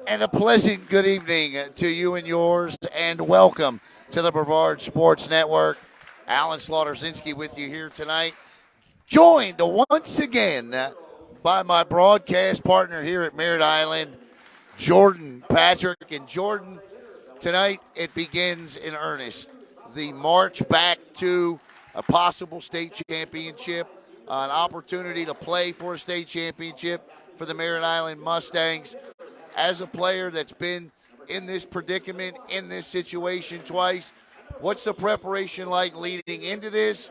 And a pleasant good evening to you and yours, and welcome to the Brevard Sports Network. Alan Slaughterzinski with you here tonight, joined once again by my broadcast partner here at Merritt Island, Jordan Patrick. And Jordan, tonight it begins in earnest. The march back to a possible state championship, an opportunity to play for a state championship for the Merritt Island Mustangs. As a player that's been in this predicament, in this situation twice, what's the preparation like leading into this?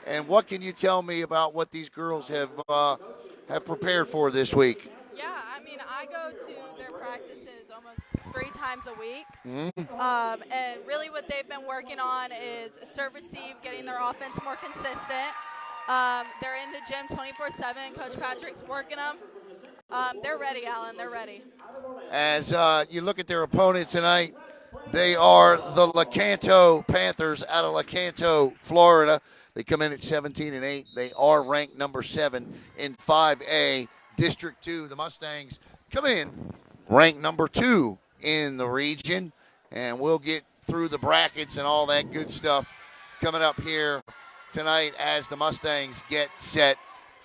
And what can you tell me about what these girls have prepared for this week? Yeah, I mean, I go to their practices almost 3 times a week. Mm-hmm. And really what they've been working on is serve receive, getting their offense more consistent. They're in the gym 24/7. Coach Patrick's working them. They're ready, Alan. They're ready. As you look at their opponent tonight, they are the LECANTO Panthers out of LECANTO, Florida. They come in at 17-8. They are ranked number 7 in 5A District 2. The Mustangs come in ranked number 2 in the region, and we'll get through the brackets and all that good stuff coming up here tonight as the Mustangs get set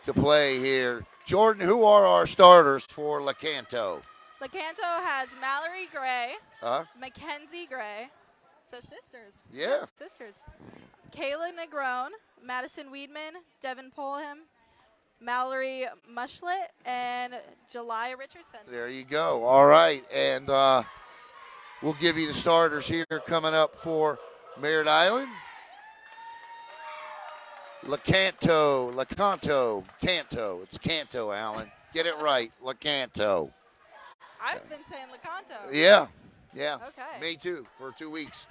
to play here. Jordan, who are our starters for LECANTO? LECANTO has Mallory Gray, Mackenzie Gray, so sisters. Yeah. Sisters. Kayla Negron, Madison Weedman, Devin Polham, Mallory Mushlet, and Jelia Richardson. There you go. All right, and we'll give you the starters here coming up for Merritt Island. LECANTO. Canto. It's Canto, Alan. Get it right, LECANTO. I've been saying LECANTO. Yeah. Okay. Me too, for 2 weeks.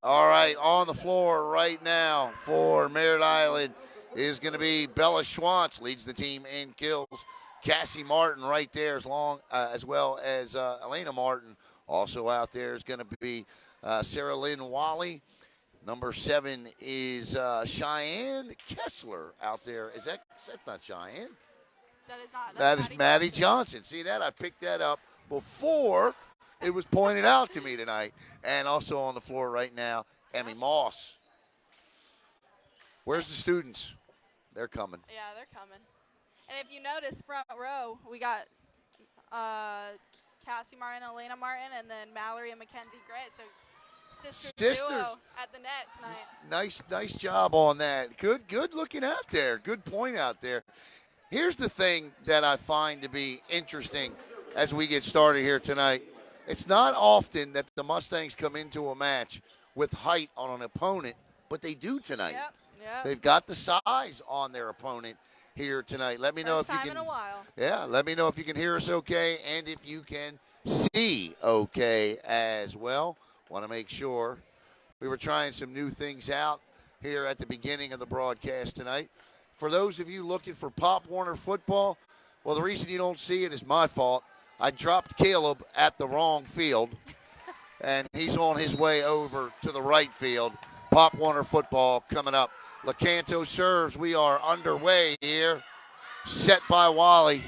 All right, on the floor right now for Merritt Island is going to be Bella Schwantz, leads the team in kills. Cassie Martin right there, as well as Elena Martin also out there is going to be Sarah Lynn Wally. Number 7 is Cheyenne Kessler out there. That's not Cheyenne? That is not. That is Maddie Johnson. See that? I picked that up before it was pointed out to me tonight. And also on the floor right now, Emmy Moss. Where's the students? They're coming. Yeah, they're coming. And if you notice, front row, we got Cassie Martin, Elena Martin, and then Mallory and Mackenzie Gray. So sisters duo at the net tonight. Nice job on that. Good looking out there. Good point out there. Here's the thing that I find to be interesting as we get started here tonight. It's not often that the Mustangs come into a match with height on an opponent, but they do tonight. Yep. They've got the size on their opponent here tonight. Let me know if you can. First time in a while. Yeah, let me know if you can hear us okay and if you can see okay as well. Want to make sure. We were trying some new things out here at the beginning of the broadcast tonight. For those of you looking for Pop Warner football, well, the reason you don't see it is my fault. I dropped Caleb at the wrong field, and he's on his way over to the right field. Pop Warner football coming up. LECANTO serves. We are underway here. Set by Wally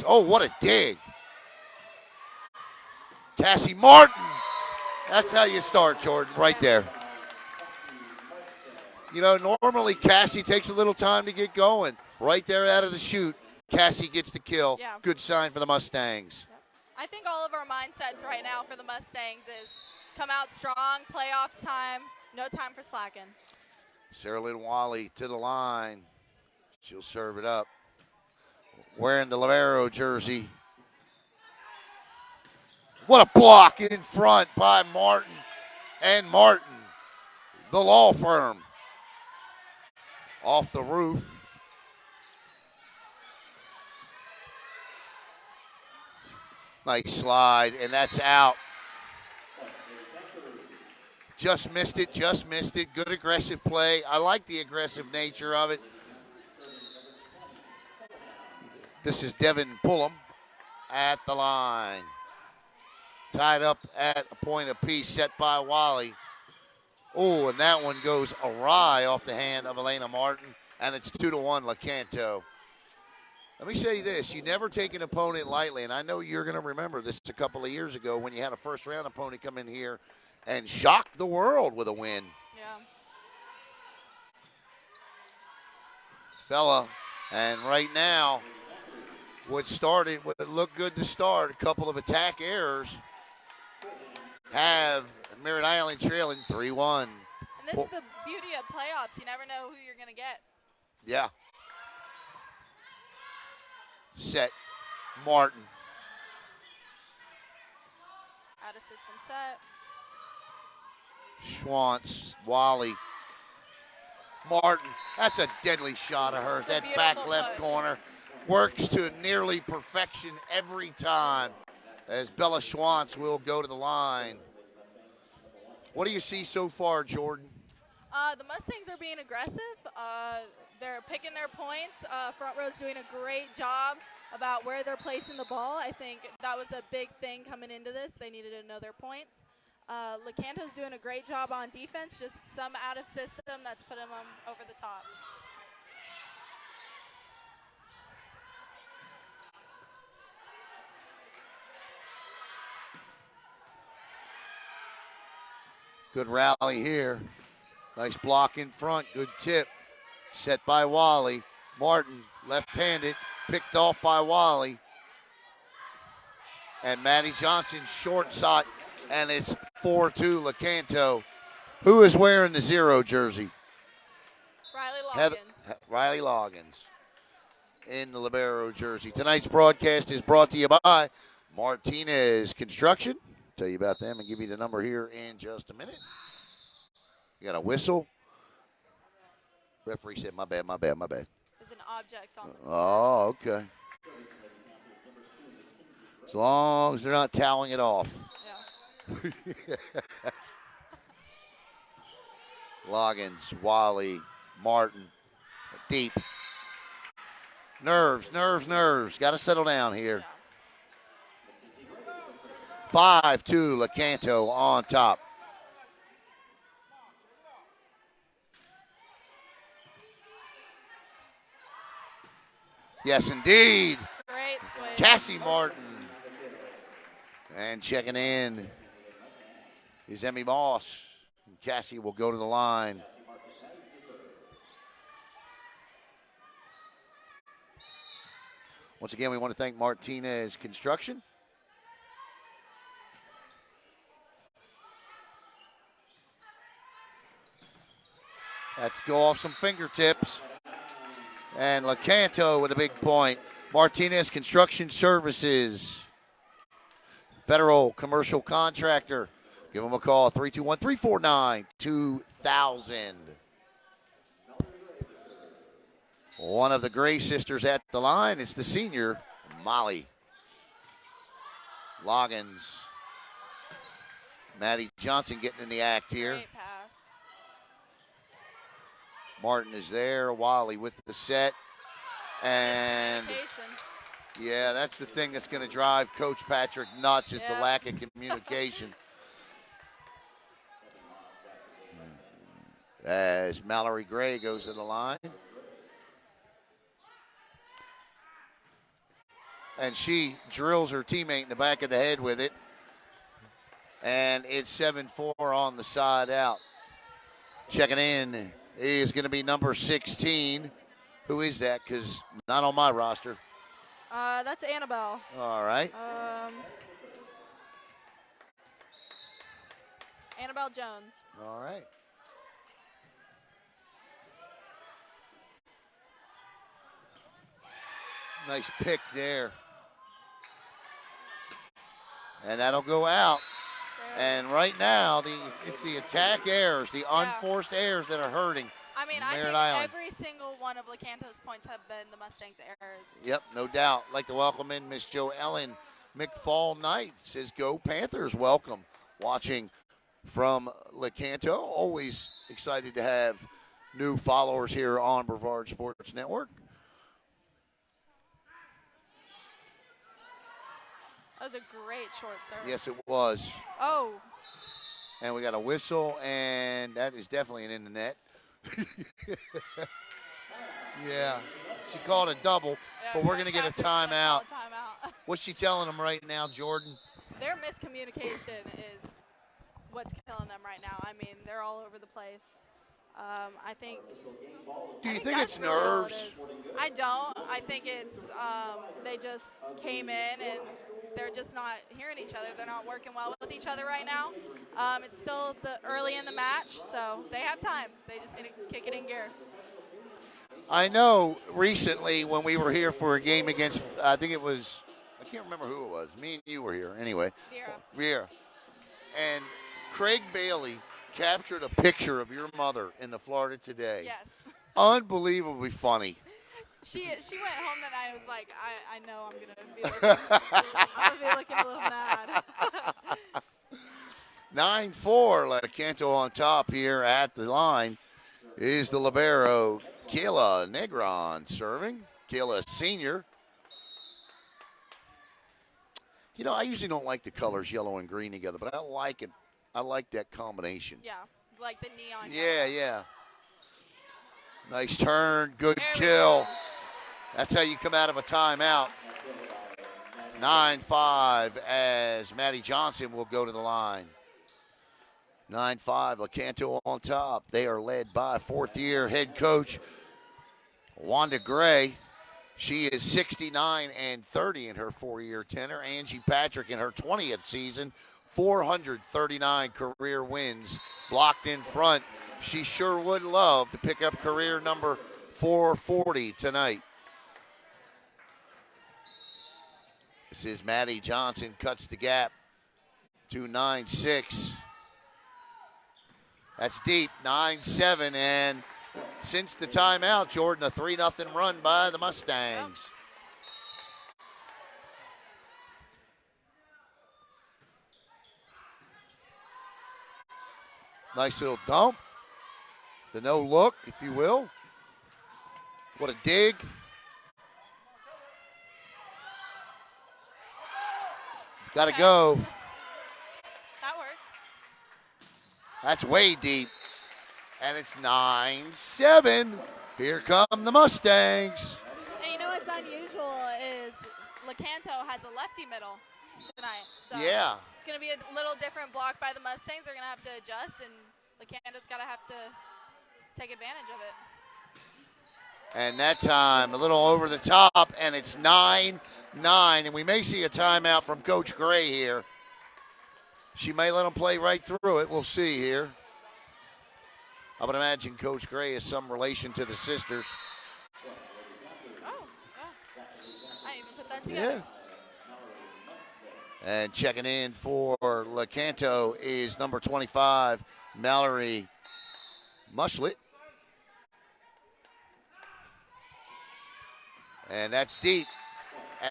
what a dig. Cassie Martin. That's how you start, Jordan, right there. You know, normally Cassie takes a little time to get going. Right there out of the chute, Cassie gets the kill. Yeah. Good sign for the Mustangs. I think all of our mindsets right now for the Mustangs is come out strong, playoffs time, no time for slacking. Sarah Lynn Wally to the line. She'll serve it up. Wearing the Libero jersey. What a block in front by Martin and Martin, the law firm. Off the roof. Nice slide, and that's out. Just missed it. Good aggressive play. I like the aggressive nature of it. This is Devin Pullum at the line. Tied up at a point apiece, set by Wally. Oh, and that one goes awry off the hand of Elena Martin, and it's 2-1 LECANTO. Let me say this. You never take an opponent lightly, and I know you're going to remember this a couple of years ago when you had a first-round opponent come in here and shock the world with a win. Yeah. Bella, and right now, what looked good to start, a couple of attack errors, have Merritt Island trailing 3-1. And this is the beauty of playoffs. You never know who you're going to get. Yeah. Set. Martin. Out of system set. Schwantz. Wally. Martin. That's a deadly shot of hers. That back left corner works to nearly perfection every time as Bella Schwantz will go to the line. What do you see so far, Jordan? The Mustangs are being aggressive. They're picking their points. Front row's doing a great job about where they're placing the ball. I think that was a big thing coming into this. They needed to know their points. LECANTO's doing a great job on defense, just some out of system that's putting them over the top. Good rally here. Nice block in front. Good tip. Set by Wally. Martin, left-handed, picked off by Wally. And Maddie Johnson, short shot, and it's 4-2 LECANTO. Who is wearing the 0 jersey? Riley Loggins. Riley Loggins in the libero jersey. Tonight's broadcast is brought to you by Martinez Construction. Tell you about them and give you the number here in just a minute. You got a whistle. Referee said, my bad. There's an object on the floor. Oh, okay. As long as they're not toweling it off. Yeah. Loggins, Wally, Martin, deep. Nerves. Got to settle down here. 5-2, LECANTO on top. Yes, indeed. Great swing. Cassie Martin. And checking in is Emmy Moss. Cassie will go to the line. Once again, we want to thank Martinez Construction. Let's go off some fingertips. And LECANTO with a big point. Martinez Construction Services. Federal commercial contractor. Give them a call, 321-349-2000. One of the Gray sisters at the line. It's the senior, Molly. Loggins. Maddie Johnson getting in the act here. Great pass. Martin is there. Wally with the set. And yeah, that's the thing that's going to drive Coach Patrick nuts is the lack of communication. As Mallory Gray goes to the line. And she drills her teammate in the back of the head with it. And it's 7-4 on the side out. Checking in is going to be number 16. Who is that? Because not on my roster. That's Annabelle. All right. Annabelle Jones. All right. Nice pick there. And that'll go out. And right now, it's the attack errors, the unforced errors that are hurting. I mean, I think every single one of LECANTO's points have been the Mustangs' errors. Yep, no doubt. Like to welcome in Miss Jo Ellen McFall Knight. Says, go Panthers, welcome. Watching from LECANTO. Always excited to have new followers here on Brevard Sports Network. That was a great short serve. Yes, it was. Oh. And we got a whistle, and that is definitely an in the net. Yeah, she called a double. but we're going to get a timeout. Timeout. What's she telling them right now, Jordan? Their miscommunication is what's killing them right now. I mean, they're all over the place. I think. Do you think it's really all nerves? it is. I don't. I think it's they just came in and they're just not hearing each other. They're not working well with each other right now. It's still early in the match, so they have time. They just need to kick it in gear. I know recently when we were here for a game against, I think it was, I can't remember who it was. Me and you were here anyway. Vera. And Craig Bailey captured a picture of your mother in the Florida Today. Yes. Unbelievably funny. She went home that night and was like, I know I'm gonna be looking a little mad. 9-4, LECANTO on top here at the line is the libero, Kayla Negron serving. Kayla senior. You know, I usually don't like the colors yellow and green together, but I like it. I like that combination. Yeah, like the neon. Yeah. Nice turn, good kill. That's how you come out of a timeout. 9-5 as Maddie Johnson will go to the line. 9-5, LECANTO on top. They are led by fourth-year head coach Wanda Gray. She is 69-30 in her four-year tenure. Angie Patrick in her 20th season, 439 career wins. Blocked in front. She sure would love to pick up career number 440 tonight. This is Maddie Johnson, cuts the gap to 9-6. That's deep, 9-7, and since the timeout, Jordan, a 3-0 run by the Mustangs. Nice little dump. The no look, if you will. What a dig. Got to go. That works. That's way deep. And it's 9-7. Here come the Mustangs. And you know what's unusual is LECANTO has a lefty middle tonight. So yeah. It's going to be a little different block by the Mustangs. They're going to have to adjust, and LECANTO's got to have to take advantage of it. And that time, a little over the top, and it's 9-9. And we may see a timeout from Coach Gray here. She may let them play right through it. We'll see here. I would imagine Coach Gray is some relation to the sisters. Oh. I didn't even put that together. Yeah. And checking in for LECANTO is number 25, Mallory Mushlet. And that's deep.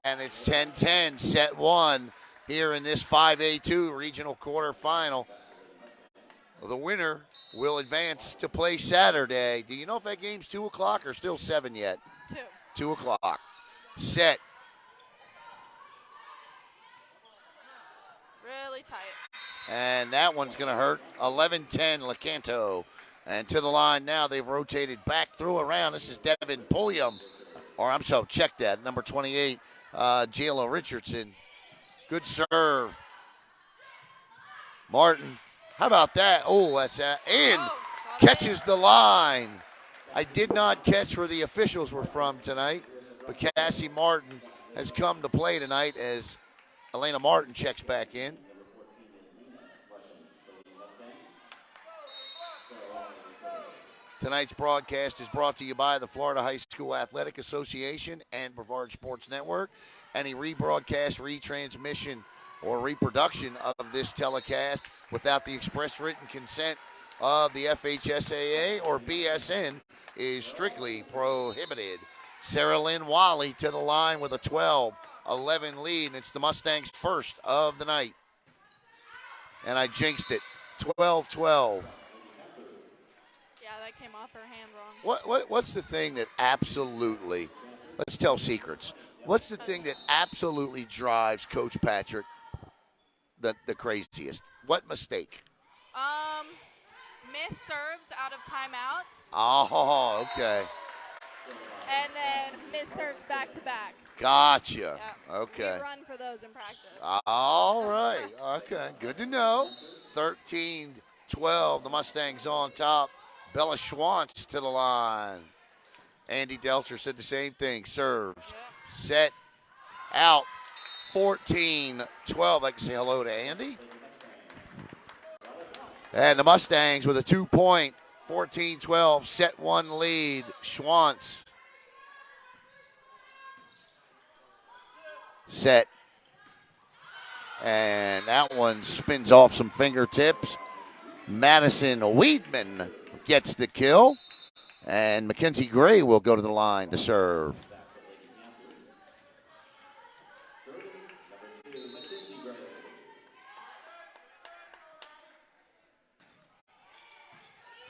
And it's 10-10, set one here in this 5A2 regional quarterfinal. The winner will advance to play Saturday. Do you know if that game's 2 o'clock or still 7 yet? 2. 2 o'clock. Set. Really tight. And that one's going to hurt. 11-10, LECANTO. And to the line now, they've rotated back through around. This is Devin Pulliam. Or I'm sorry, check that. Number 28, Jayla Richardson. Good serve. Martin, how about that? Oh, that's in. Catches the line. I did not catch where the officials were from tonight, but Cassie Martin has come to play tonight as Elena Martin checks back in. Tonight's broadcast is brought to you by the Florida High School Athletic Association and Brevard Sports Network. Any rebroadcast, retransmission, or reproduction of this telecast without the express written consent of the FHSAA or BSN is strictly prohibited. Sarah Lynn Wally to the line with a 12-11 lead, and it's the Mustangs' first of the night. And I jinxed it. 12-12. That came off her hand wrong. What's the thing that absolutely, let's tell secrets, what's the thing that absolutely drives Coach Patrick the craziest? What mistake? Miss serves out of timeouts. Oh, okay. and then miss serves back to back. Gotcha. Yeah. Okay. We run for those in practice. All right. Okay. Good to know. 13-12. The Mustangs on top. Bella Schwantz to the line. Andy Delcher said the same thing. Serves. Set. Out. 14-12. I'd like to say hello to Andy. And the Mustangs with a 2-point, 14-12, set one lead. Schwantz. Set. And that one spins off some fingertips. Madison Weedman gets the kill. And Mackenzie Gray will go to the line to serve.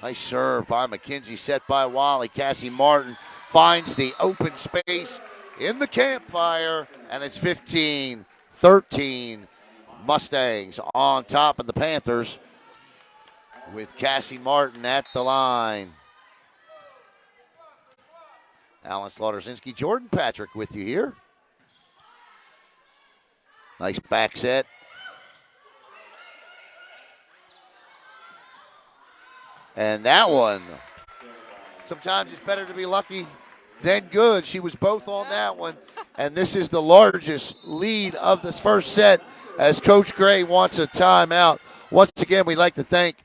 Nice serve by McKenzie, set by Wally. Cassie Martin finds the open space in the campfire, and it's 15-13. Mustangs on top of the Panthers with Cassie Martin at the line. Alan Slaughterzinski, Jordan Patrick with you here. Nice back set. And that one, sometimes it's better to be lucky than good. She was both on that one. And this is the largest lead of this first set as Coach Gray wants a timeout. Once again, we'd like to thank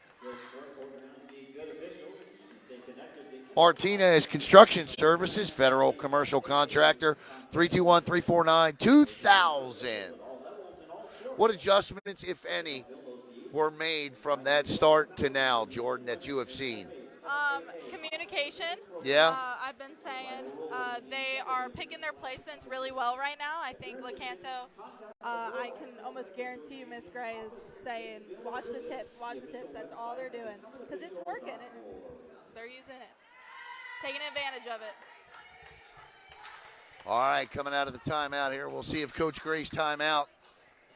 Martinez Construction Services, federal commercial contractor, 321-349-2000. What adjustments, if any, were made from that start to now, Jordan, that you have seen? Communication. Yeah. I've been saying they are picking their placements really well right now. I think LECANTO, I can almost guarantee you Miss Gray is saying, watch the tips, watch the tips. That's all they're doing. Because it's working. They're using it, taking advantage of it. All right, coming out of the timeout here. We'll see if Coach Gray's timeout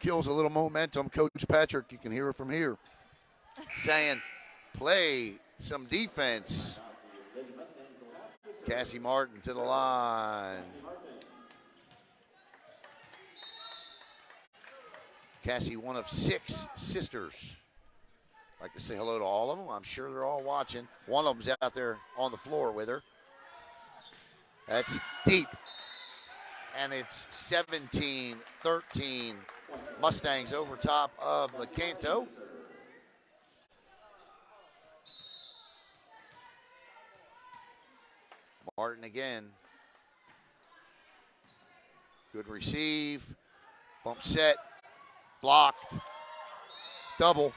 kills a little momentum. Coach Patrick, you can hear it from here, saying, play some defense. Cassie Martin to the line. Cassie, one of 6 sisters. I'd like to say hello to all of them. I'm sure they're all watching. One of them's out there on the floor with her. That's deep. And it's 17-13. Mustangs over top of LECANTO. Martin again. Good receive. Bump set. Blocked. Double.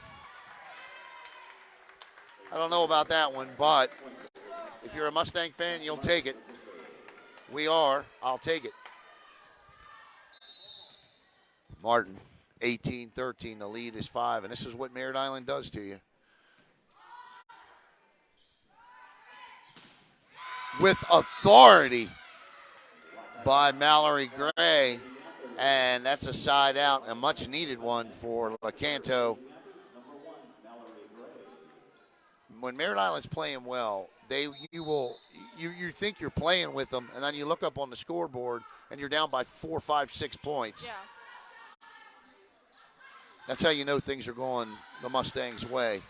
I don't know about that one, but if you're a Mustang fan, you'll take it. We are. I'll take it. Martin, 18-13. The lead is 5, and this is what Merritt Island does to you. With authority by Mallory Gray, and that's a side out, a much needed one for LECANTO. When Merritt Island's playing well, you think you're playing with them, and then you look up on the scoreboard and you're down by 4, 5, 6 points. Yeah. That's how you know things are going the Mustangs' way.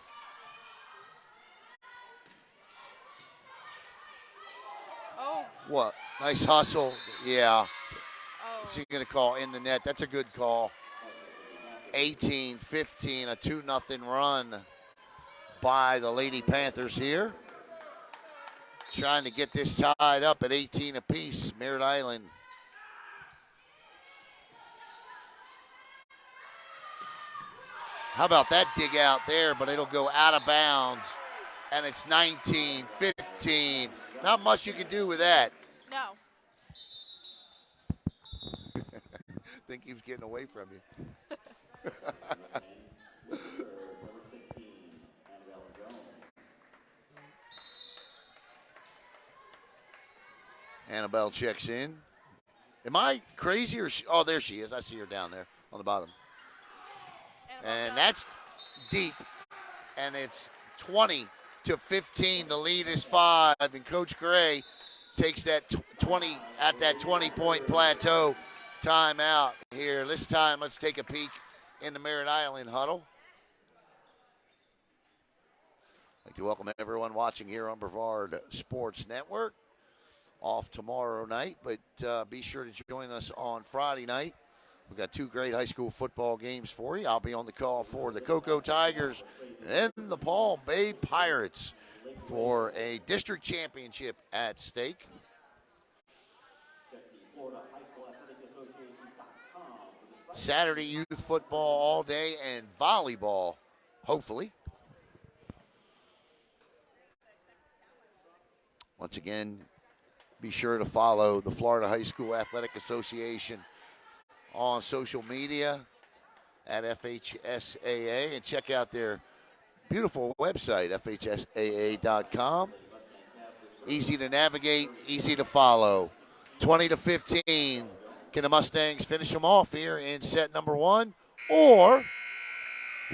Oh. What? Nice hustle. Yeah. Oh. She's going to call in the net. That's a good call. 18-15, a 2-0 run by the Lady Panthers here. Trying to get this tied up at 18 apiece. Merritt Island. How about that dig out there, but it'll go out of bounds. And it's 19-15. Not much you can do with that. No. Think he was getting away from you. Annabelle checks in. Am I crazy or oh, there she is. I see her down there on the bottom. And that's deep. And it's 20-15. The lead is 5. And Coach Gray takes that 20 at that 20-point plateau timeout here. This time, let's take a peek in the Merritt Island huddle. I'd like to welcome everyone watching here on Brevard Sports Network. Off tomorrow night, but be sure to join us on Friday night. We've got 2 great high school football games for you. I'll be on the call for the Cocoa Tigers and the Palm Bay Pirates for a district championship at stake. Saturday youth football all day and volleyball, hopefully. Once again, be sure to follow the Florida High School Athletic Association on social media at FHSAA and check out their beautiful website, FHSAA.com. Easy to navigate, easy to follow. 20-15. Can the Mustangs finish them off here in set number 1? Or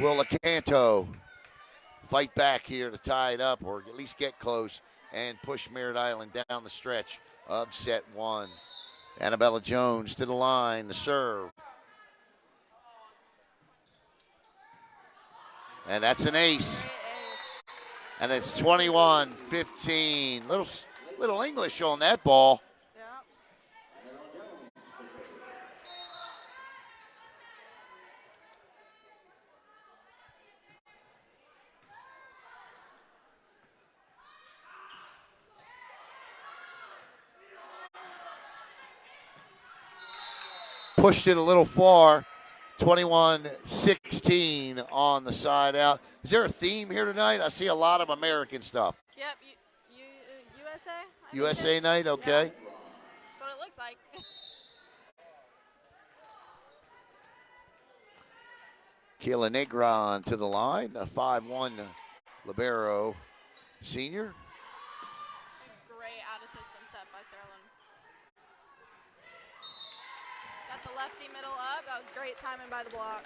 will LECANTO fight back here to tie it up or at least get close and push Merritt Island down the stretch of set 1? Annabella Jones to the line, the serve. And that's an ace. And it's 21-15. Little English on that ball. Pushed it a little far. 21-16 on the side out. Is there a theme here tonight? I see a lot of American stuff. Yep, USA. USA night, okay. Yeah. That's what it looks like. Kayla Negron to the line, a 5'1" libero senior. Great out-of-system set by Sarah Lynn. Got the lefty middle up. That was great timing by the block.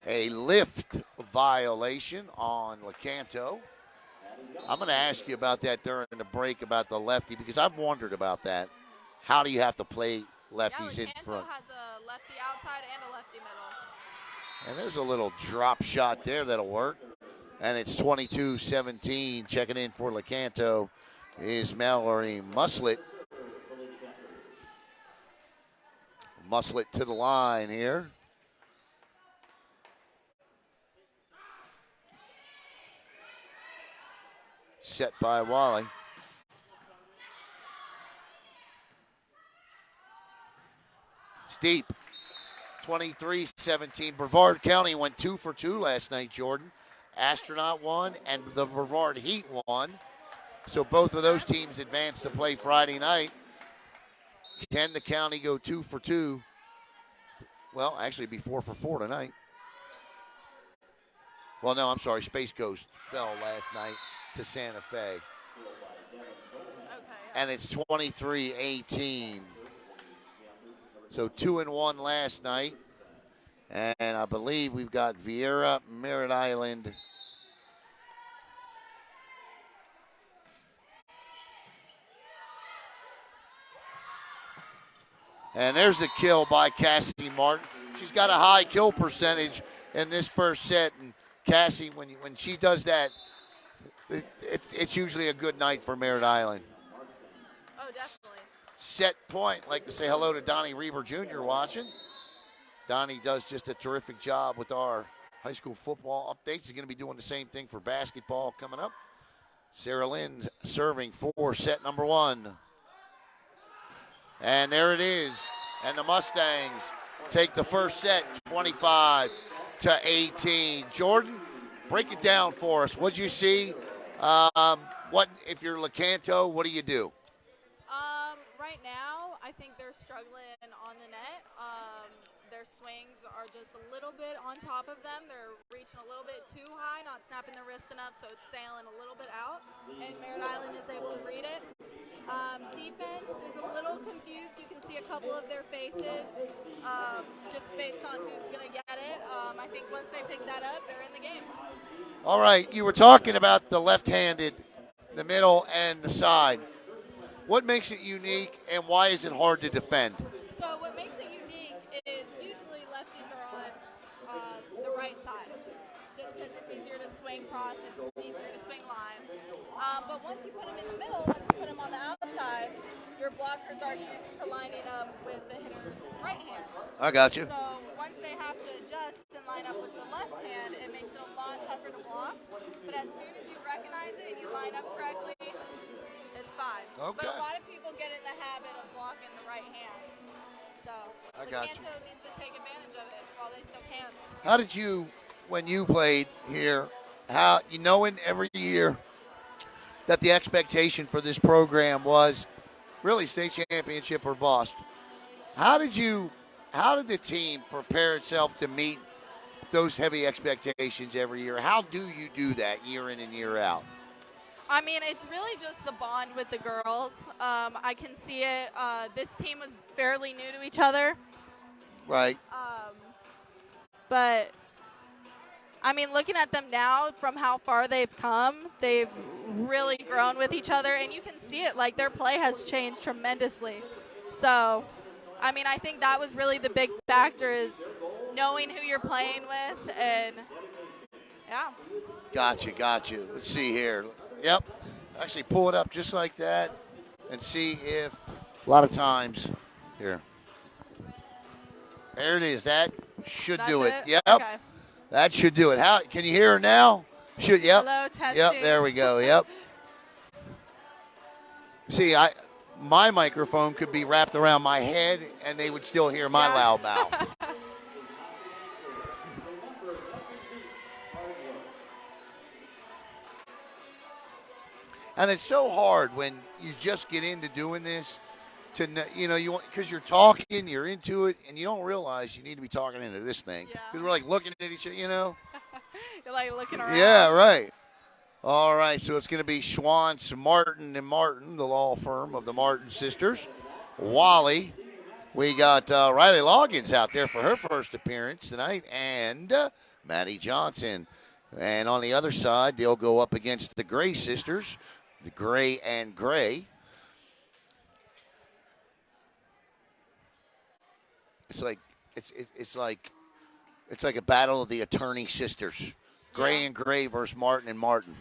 A lift violation on LECANTO. I'm going to ask you about that during the break about the lefty because I've wondered about that. How do you have to play lefties in front? LECANTO has a lefty outside and a lefty middle. And there's a little drop shot there that'll work. And it's 22-17. Checking in for LECANTO is Mallory Muslet. Muslet to the line here. Set by Wally. It's deep. 23-17. Brevard County went 2 for 2 last night, Jordan. Astronaut won and the Brevard Heat won. So both of those teams advanced to play Friday night. Can the county go 2 for 2? Well, actually it'd be 4 for 4 tonight. Well, no, I'm sorry. Space Coast fell last night to Santa Fe. And it's 23-18. So 2-1 last night. And I believe we've got Vieira, Merritt Island. And there's a kill by Cassie Martin. She's got a high kill percentage in this first set. And Cassie, when she does that, it's usually a good night for Merritt Island. Oh, definitely. Set point. Like to say hello to Donnie Reber Jr. watching. Donnie does just a terrific job with our high school football updates. He's going to be doing the same thing for basketball coming up. Sarah Lynn serving for set number 1. And there it is. And the Mustangs take the first set 25-18. Jordan, break it down for us. What'd you see? What if you're LECANTO, what do you do? Right now, I think they're struggling on the net. Their swings are just a little bit on top of them. They're reaching a little bit too high, not snapping their wrist enough, so it's sailing a little bit out. And Merritt Island is able to read it. Defense is a little confused. You can see a couple of their faces just based on who's going to get it. I think once they pick that up, they're in the game. All right, you were talking about the left-handed the middle, and the side. What makes it unique, and why is it hard to defend? So what makes it unique is usually lefties are on the right side, just because it's easier to swing cross, it's easier to swing line. But once you put them in the middle, once you put them on the outside, your blockers are used to lining up with the hitter's right hand. I got you. So once they have to adjust and line up with the left hand, it makes it a lot tougher to block. But as soon as you recognize it and you line up correctly, it's fine. Okay. But a lot of people get in the habit of blocking the right hand. So I got you. LECANTO needs to take advantage of it while they still can. How did you, when you played here, how you knowing every year that the expectation for this program was really state championship or bust? How did the team prepare itself to meet those heavy expectations every year? How do you do that year in and year out? I mean, it's really just the bond with the girls. I can see it. This team was fairly new to each other. Right. But, I mean, looking at them now from how far they've come, they've really grown with each other. And you can see it. Like, their play has changed tremendously. So, I mean, I think that was really the big factor is knowing who you're playing with. And, yeah. Got you. Let's see here. Yep. Actually, pull it up just like that and see if a lot of times here. There it is. That should do it. Yep. Okay. That should do it. How can you hear her now? Should yep. Hello, testing. Yep, there we go. Yep. See, my microphone could be wrapped around my head and they would still hear my loud mouth. And it's so hard when you just get into doing this to, because you're talking, you're into it, and you don't realize you need to be talking into this thing. Because we're like looking at each other, You're like looking around. Yeah, right. All right, so it's going to be Schwantz, Martin, and Martin, the law firm of the Martin sisters. Wally. We got Riley Loggins out there for her first appearance tonight, and Maddie Johnson. And on the other side, they'll go up against the Gray sisters, the Gray and Gray. It's like a battle of the attorney sisters. Gray and Gray versus Martin and Martin.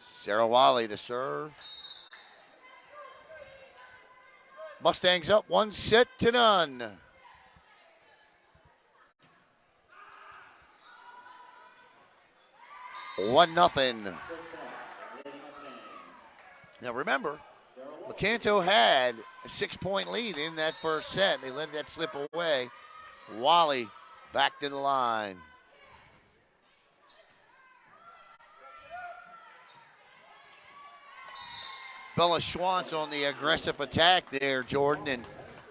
Sarah Wally to serve. Mustangs up 1-0. 1-0. Now remember, LECANTO had a 6-point lead in that first set. They let that slip away. Wally back to the line. Bella Schwantz on the aggressive attack there, Jordan.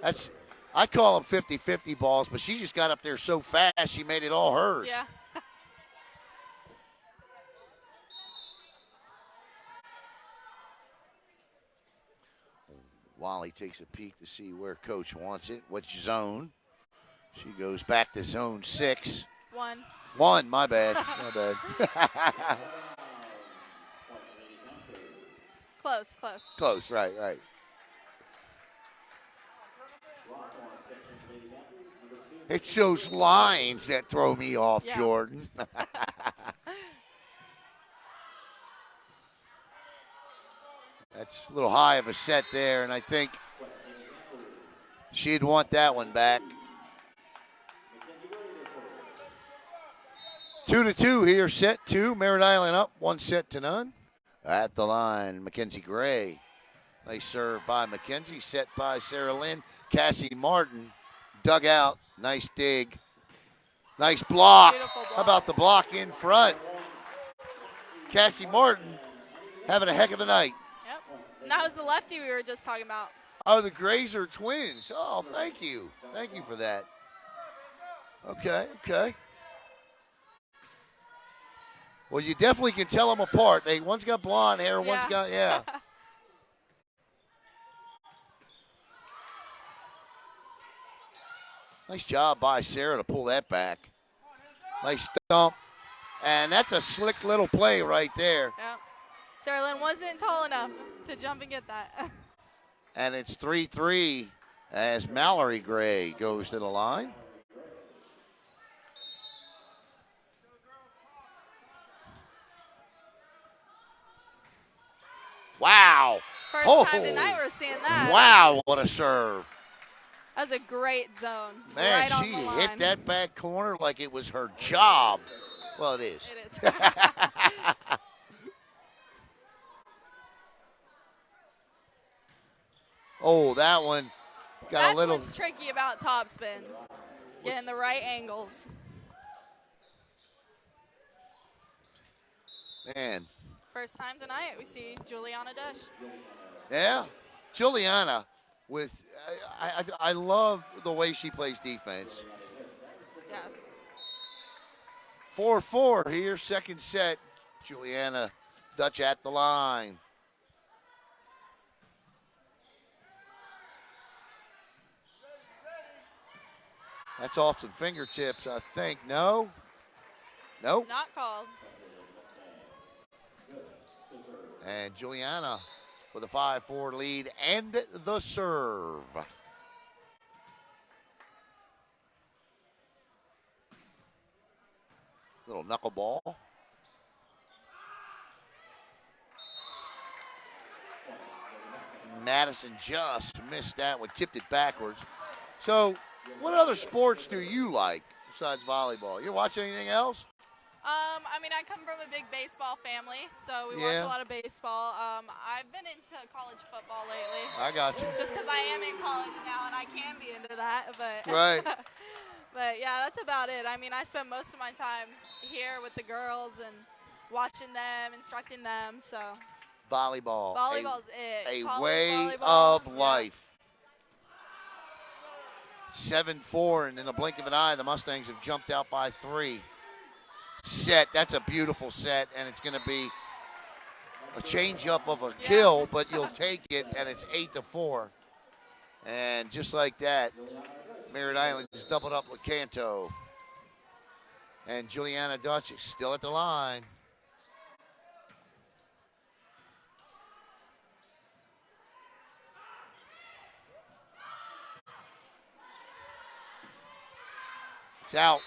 And I call them 50-50 balls, but she just got up there so fast she made it all hers. Yeah. Wally takes a peek to see where coach wants it, which zone. She goes back to zone 6. 1, my bad. My bad. Close, right. It's those lines that throw me off, Jordan. That's a little high of a set there, and I think she'd want that one back. 2-2 here, set 2. Merritt Island up 1-0. At the line, Mackenzie Gray. Nice serve by Mackenzie, set by Sarah Lynn. Cassie Martin dug out. Nice dig. Nice block. How about the block in front? Cassie Martin having a heck of a night. Yep. And that was the lefty we were just talking about. Oh, the Grays are twins. Oh, thank you. Thank you for that. Okay. Well, you definitely can tell them apart. One's got blonde hair, one's got, Nice job by Sarah to pull that back. Nice stump. And that's a slick little play right there. Yep. Sarah Lynn wasn't tall enough to jump and get that. And it's 3-3 as Mallory Gray goes to the line. Wow. First time tonight we're seeing that. Wow, what a serve. That was a great zone. Man, right she on the line. hit that back corner like it was her job. Well, it is. It is. Oh, that one got That's a little. what's tricky about top spins. Getting the right angles. Man. First time tonight we see Juliana Dush. Yeah. Juliana with, I love the way she plays defense. Yes. 4-4 here, second set. Juliana Dutch at the line. That's off some fingertips, I think. No? Nope. Not called. And Juliana with a 5-4 lead and the serve. Little knuckleball. Madison just missed that one, tipped it backwards. So, what other sports do you like besides volleyball? You watch anything else? I mean, I come from a big baseball family, so we watch a lot of baseball. I've been into college football lately. I got you. Just because I am in college now and I can be into that, but right. But yeah, that's about it. I mean, I spend most of my time here with the girls and watching them, instructing them. So volleyball. Volleyball's it. A College way volleyball, of life. 7-4, and in the blink of an eye, the Mustangs have jumped out by 3. Set. That's a beautiful set, and it's going to be a change-up of a kill, but you'll take it, and it's 8-4. And just like that, Merritt Island has doubled up LeCanto. And Juliana Dutch is still at the line. It's out.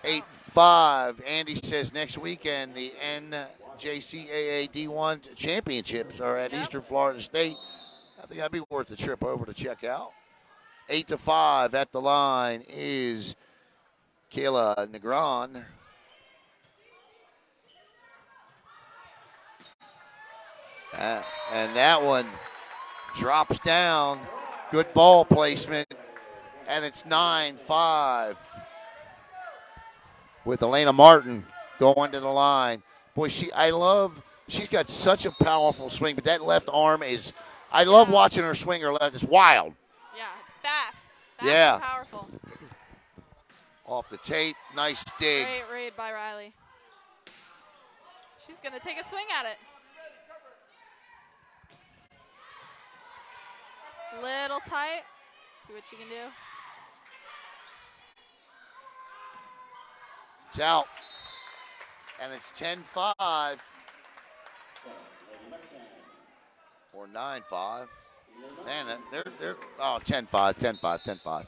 8-5. Andy says next weekend the NJCAA D1 championships are at Eastern Florida State. I think that'd be worth a trip over to check out. 8-5 at the line is Kayla Negron. And that one drops down. Good ball placement. And it's 9-5. With Elena Martin going to the line. Boy, she's got such a powerful swing, but that left arm is, I love watching her swing her left. It's wild. Yeah, it's fast. And powerful. Off the tape, nice dig. Great read by Riley. She's going to take a swing at it. Little tight. See what she can do. It's out. And it's 10-5. Or 9-5. Man, they're 10-5.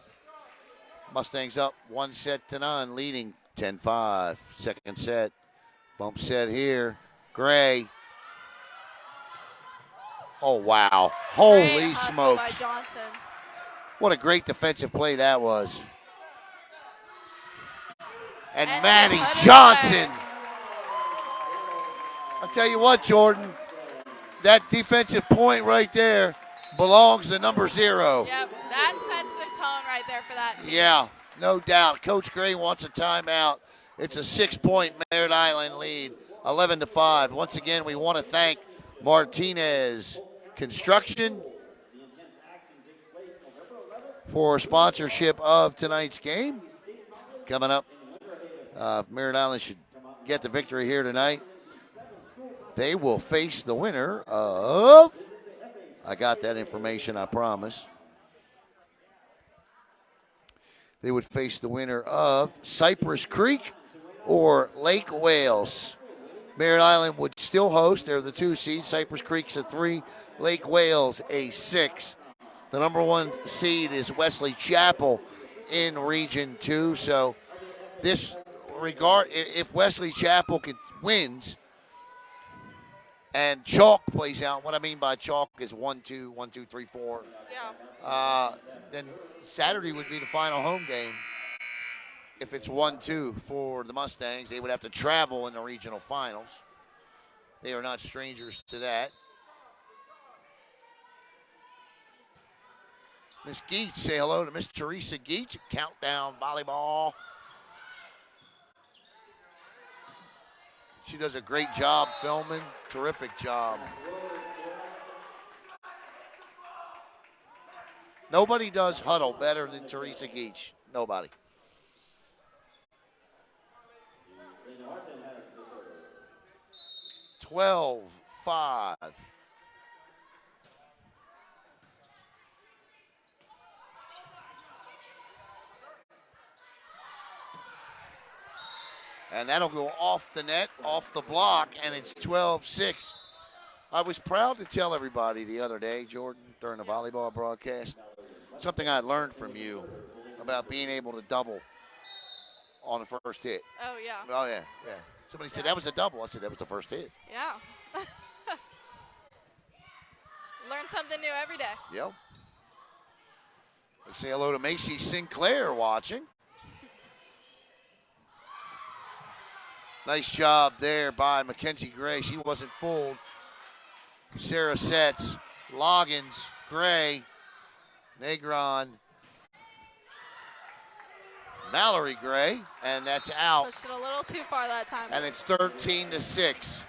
Mustangs up 1-0, leading 10-5. Second set. Bump set here. Gray. Oh, wow. Holy smokes. By Johnson. What a great defensive play that was. And Maddie Johnson. I'll tell you what, Jordan, that defensive point right there belongs to number 0. Yep, that sets the tone right there for that team. Yeah, no doubt. Coach Gray wants a timeout. It's a 6-point Merritt Island lead, 11-5. Once again, we want to thank Martinez Construction for sponsorship of tonight's game. Coming up, Merritt Island should get the victory here tonight. They will face the winner of, I got that information, I promise. They would face the winner of Cypress Creek or Lake Wales. Merritt Island would still host. They're the 2 seed. Cypress Creek's a 3. Lake Wales a 6. The number 1 seed is Wesley Chapel in Region 2. So this regard, if Wesley Chapel wins and chalk plays out, what I mean by chalk is 1-2, 1-2, 3-4. Yeah. Then Saturday would be the final home game. If it's 1-2 for the Mustangs, they would have to travel in the regional finals. They are not strangers to that. Miss Geach, say hello to Miss Teresa Geach. Countdown volleyball. She does a great job filming. Terrific job. Nobody does huddle better than Teresa Geach. Nobody. Twelve, 5. And that'll go off the net, off the block, and it's 12-6. I was proud to tell everybody the other day, Jordan, during the volleyball broadcast, something I learned from you about being able to double on the first hit. Oh, yeah. Oh, yeah. Somebody said that was a double. I said that was the first hit. Yeah. Learn something new every day. Yep. Let's say hello to Macy Sinclair watching. Nice job there by Mackenzie Gray. She wasn't fooled. Sarah Setz, Loggins, Gray, Negron, Mallory Gray, and that's out. Pushed it a little too far that time. And it's 13-6.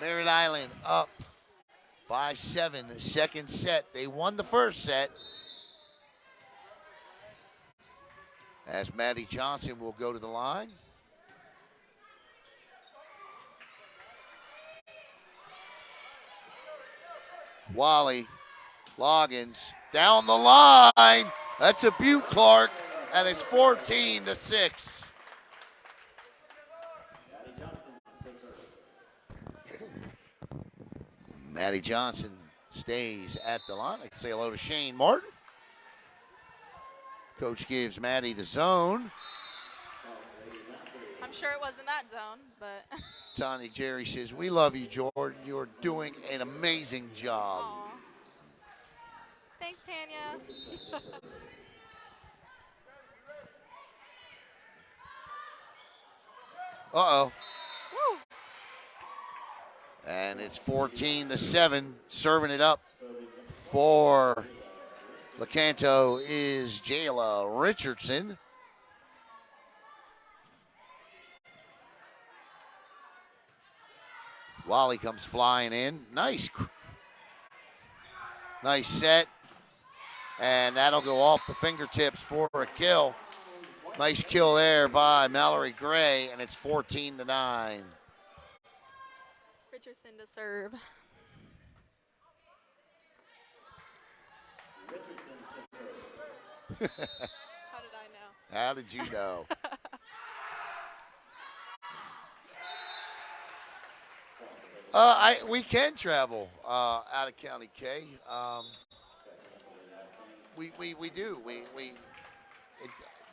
Merritt Island up by 7. The second set. They won the first set. As Maddie Johnson will go to the line. Wally Loggins down the line. That's a Butte Clark, and it's 14-6. Maddie Johnson stays at the line. I can say hello to Shane Martin. Coach gives Maddie the zone. I'm sure it wasn't that zone, but. Tanya Jerry says, we love you, Jordan. You're doing an amazing job. Aww. Thanks, Tanya. Uh-oh. Woo. And it's 14-7. Serving it up for LeCanto is Jayla Richardson. Wally comes flying in. Nice set. And that'll go off the fingertips for a kill. Nice kill there by Mallory Gray, and it's 14-9. Richardson to serve. How did I know? How did you know? We can travel out of County K. We do.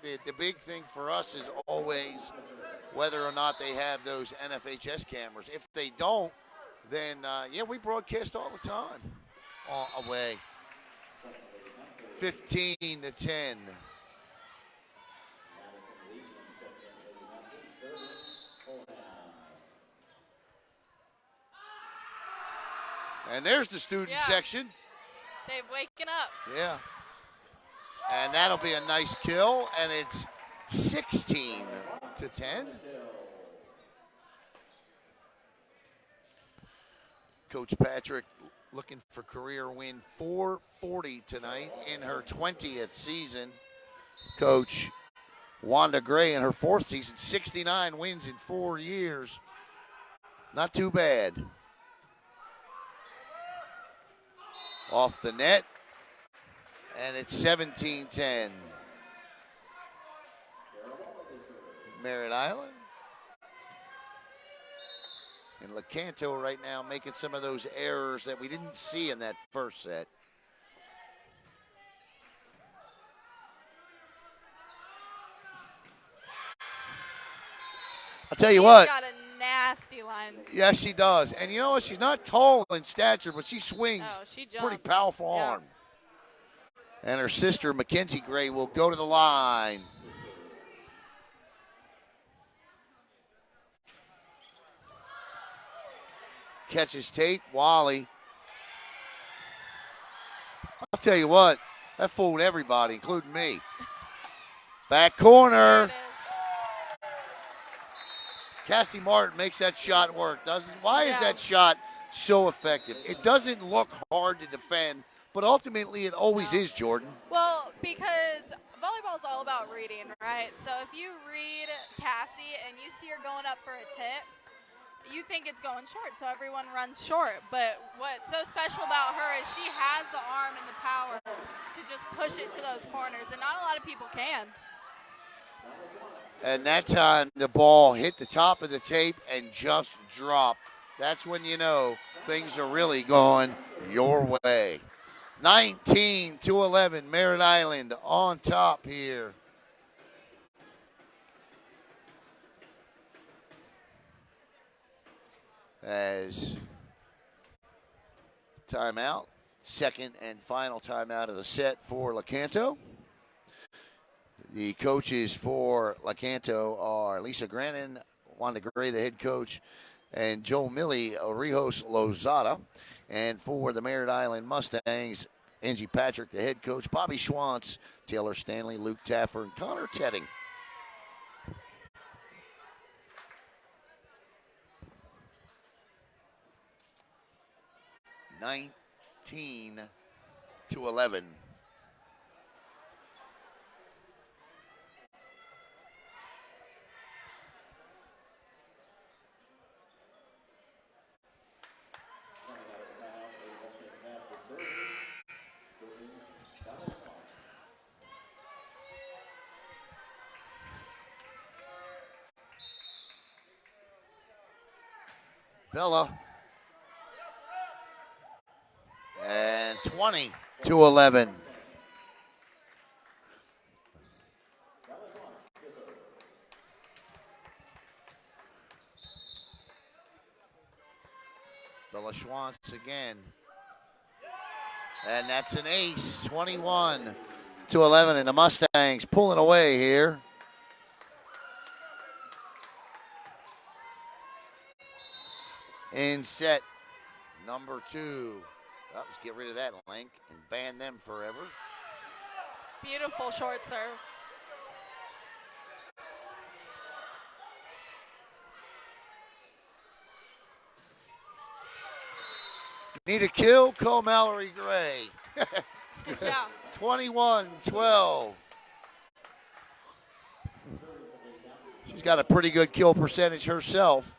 The big thing for us is always whether or not they have those NFHS cameras. If they don't, then we broadcast all the time away. 15-10. And there's the student section. They've waken up. Yeah. And that'll be a nice kill, and it's 16-10. Coach Patrick looking for career win 440 tonight in her 20th season. Coach Wanda Gray in her 4th season, 69 wins in 4 years. Not too bad. Off the net. And it's 17-10. Merritt Island. And LeCanto right now making some of those errors that we didn't see in that first set. I'll tell you what. She's got a nasty line. Yes, she does. And you know what? She's not tall in stature, but she swings She jumps. pretty powerful arm. And her sister, Mackenzie Gray, will go to the line. Catches tape, Wally. I'll tell you what, that fooled everybody, including me. Back corner. Cassie Martin makes that shot work, doesn't it? Why is that shot so effective? It doesn't look hard to defend, but ultimately it always is, Jordan. Well, because volleyball is all about reading, right? So if you read Cassie and you see her going up for a tip, you think it's going short, so everyone runs short. But what's so special about her is she has the arm and the power to just push it to those corners, and not a lot of people can. And that time the ball hit the top of the tape and just dropped. That's when you know things are really going your way. 19-11, Merritt Island on top here. As timeout, second and final timeout of the set for LeCanto. The coaches for LeCanto are Lisa Grannon, Wanda Gray, the head coach, and Joel Milley, Rijos Lozada. And for the Merritt Island Mustangs, Angie Patrick, the head coach, Bobby Schwantz, Taylor Stanley, Luke Taffer, and Connor Tedding. (19-11). Bella. And 20-11. Bella Schwantz again. And that's an ace, 21-11. And the Mustangs pulling away here. In set number 2. Let's get rid of that link and ban them forever. Beautiful short serve. Need a kill? Call Mallory Gray. Yeah. 21-12. She's got a pretty good kill percentage herself.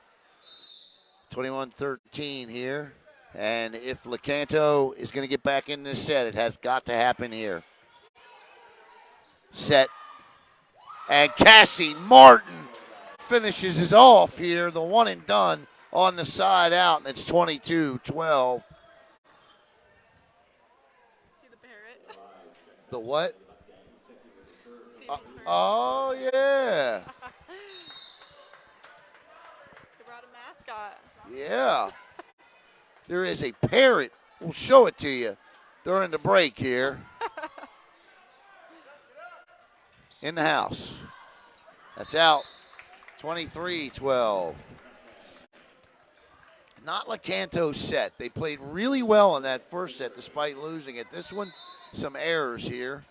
21-13 here. And if LeCanto is going to get back in this set, it has got to happen here. Set. And Cassie Martin finishes it off here. The one and done on the side out, and it's 22-12. See the parrot? The what? Oh, yeah. They brought a mascot. Yeah. There is a parrot. We'll show it to you during the break here. In the house. That's out. 23-12. Not LeCanto's set. They played really well in that first set despite losing it. This one, some errors here.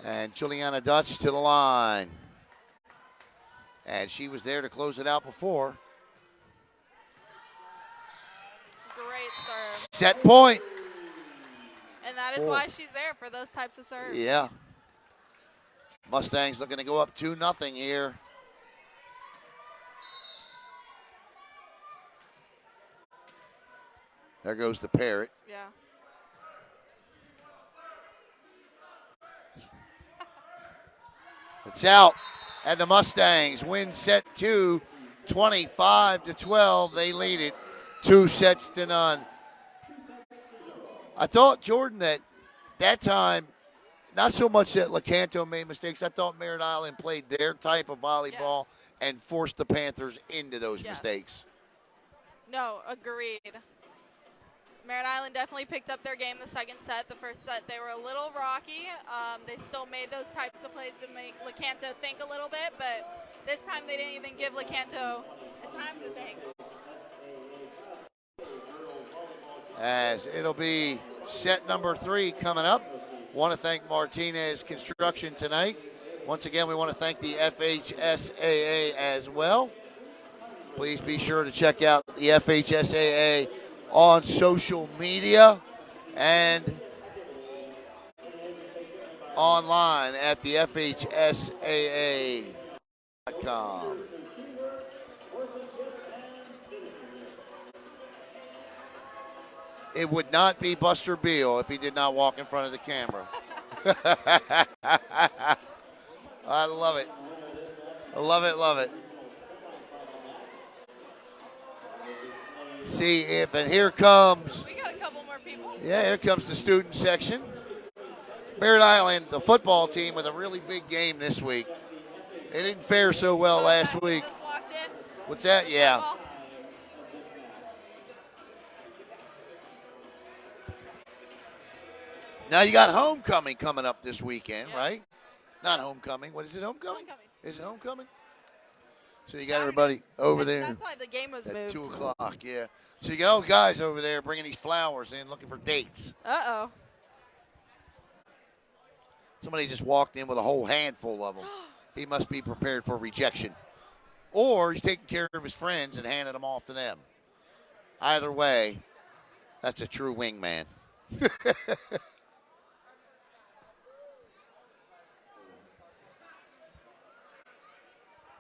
And Juliana Dutch to the line. And she was there to close it out before. Great serve. Set point. And that is why she's there, for those types of serves. Yeah. Mustangs looking to go up 2-0 here. There goes the parrot. Yeah. It's out. And the Mustangs win set 2, 25-12. They lead it 2-0. I thought, Jordan, that time, not so much that LeCanto made mistakes. I thought Merritt Island played their type of volleyball Yes. and forced the Panthers into those Yes. mistakes. No, agreed. Merritt Island definitely picked up their game the second set. The first set, they were a little rocky. They still made those types of plays to make LeCanto think a little bit, but this time they didn't even give LeCanto a time to think. As it'll be set number 3 coming up. Want to thank Martinez Construction tonight. Once again, we want to thank the FHSAA as well. Please be sure to check out the FHSAA on social media and online at the FHSAA.com. It would not be Buster Beal if he did not walk in front of the camera. I love it. I love it, love it. See if, and here comes. We got a couple more people. Yeah, here comes the student section. Merritt Island, the football team, with a really big game this week. They didn't fare so well last week. Just walked in. What's that? Yeah. Football. Now you got homecoming coming up this weekend, Yeah. right? Not homecoming. What is it, homecoming? Homecoming. Is it homecoming? So you got Saturday. everybody over there That's why the game was at moved. 2 o'clock, yeah. So you got all the guys over there bringing these flowers in, looking for dates. Uh-oh. Somebody just walked in with a whole handful of them. He must be prepared for rejection. Or he's taking care of his friends and handing them off to them. Either way, that's a true wingman.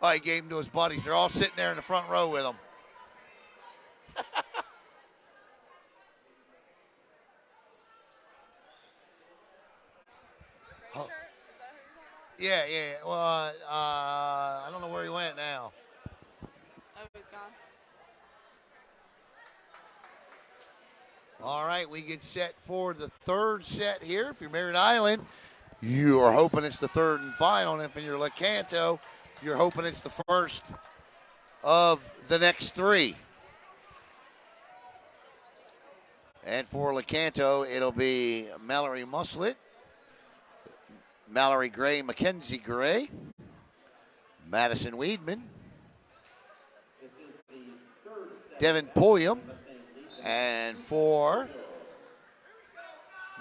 Oh, he gave them to his buddies. They're all sitting there in the front row with him. Oh. Yeah. Well, I don't know where he went now. Oh, he's gone. All right, we get set for the third set here. If you're Merritt Island, you are hoping it's the third and final. And if you're LeCanto, you're hoping it's the first of the next 3. And for LeCanto, it'll be Mallory Muslet, Mallory Gray, Mackenzie Gray, Madison Weedman, Devin Pulliam, and for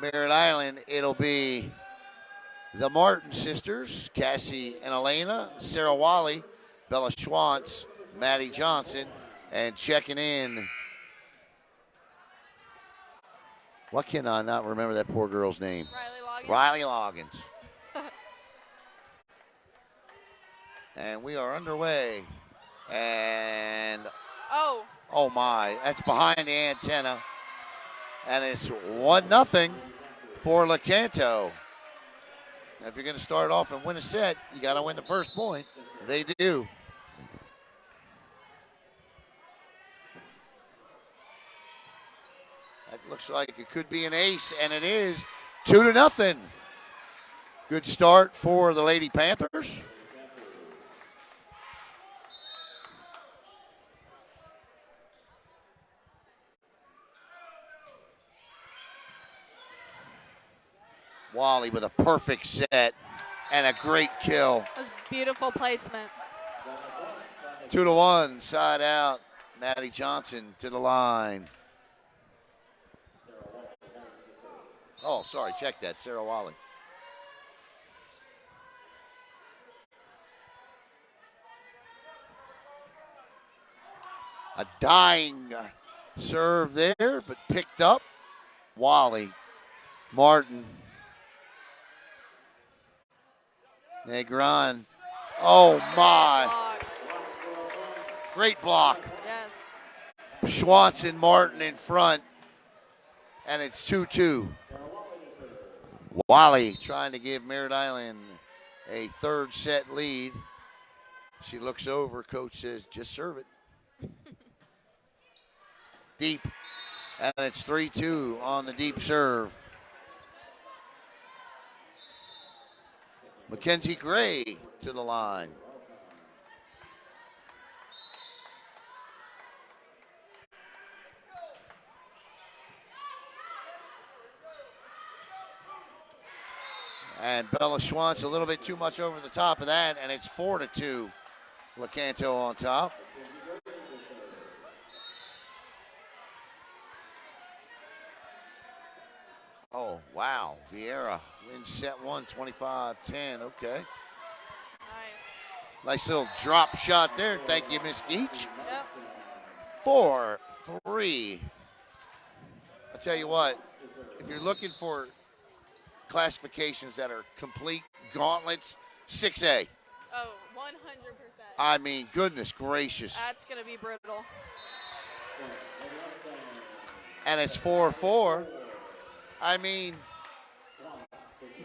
Merritt Island, it'll be the Martin sisters, Cassie and Elena, Sarah Wally, Bella Schwantz, Maddie Johnson, and checking in. Why can I not remember that poor girl's name? Riley Loggins. Riley Loggins. And we are underway. And oh my, that's behind the antenna. And it's 1-0 for LeCanto. Now, if you're going to start off and win a set, you got to win the first point. They do. That looks like it could be an ace, and it is 2-0. Good start for the Lady Panthers. Wally with a perfect set and a great kill. That was beautiful placement. 2-1, side out. Maddie Johnson to the line. Oh, sorry, check that, Sarah Wally. A dying serve there, but picked up. Wally, Martin, Negron. Oh, my. Block. Great block. Yes. Schwantz and Martin in front. And it's 2-2. Wally trying to give Merritt Island a third set lead. She looks over. Coach says, just serve it. Deep. And it's 3-2 on the deep serve. Mackenzie Gray to the line. And Bella Schwantz a little bit too much over the top of that, and it's 4-2. LeCanto on top. Oh, wow. Vieira wins set one, 25-10. Okay. Nice little drop shot there. Thank you, Miss Geach. Yep. 4-3. I'll tell you what, if you're looking for classifications that are complete gauntlets, 6A. Oh, 100%. I mean, goodness gracious. That's going to be brutal. And it's 4-4. I mean,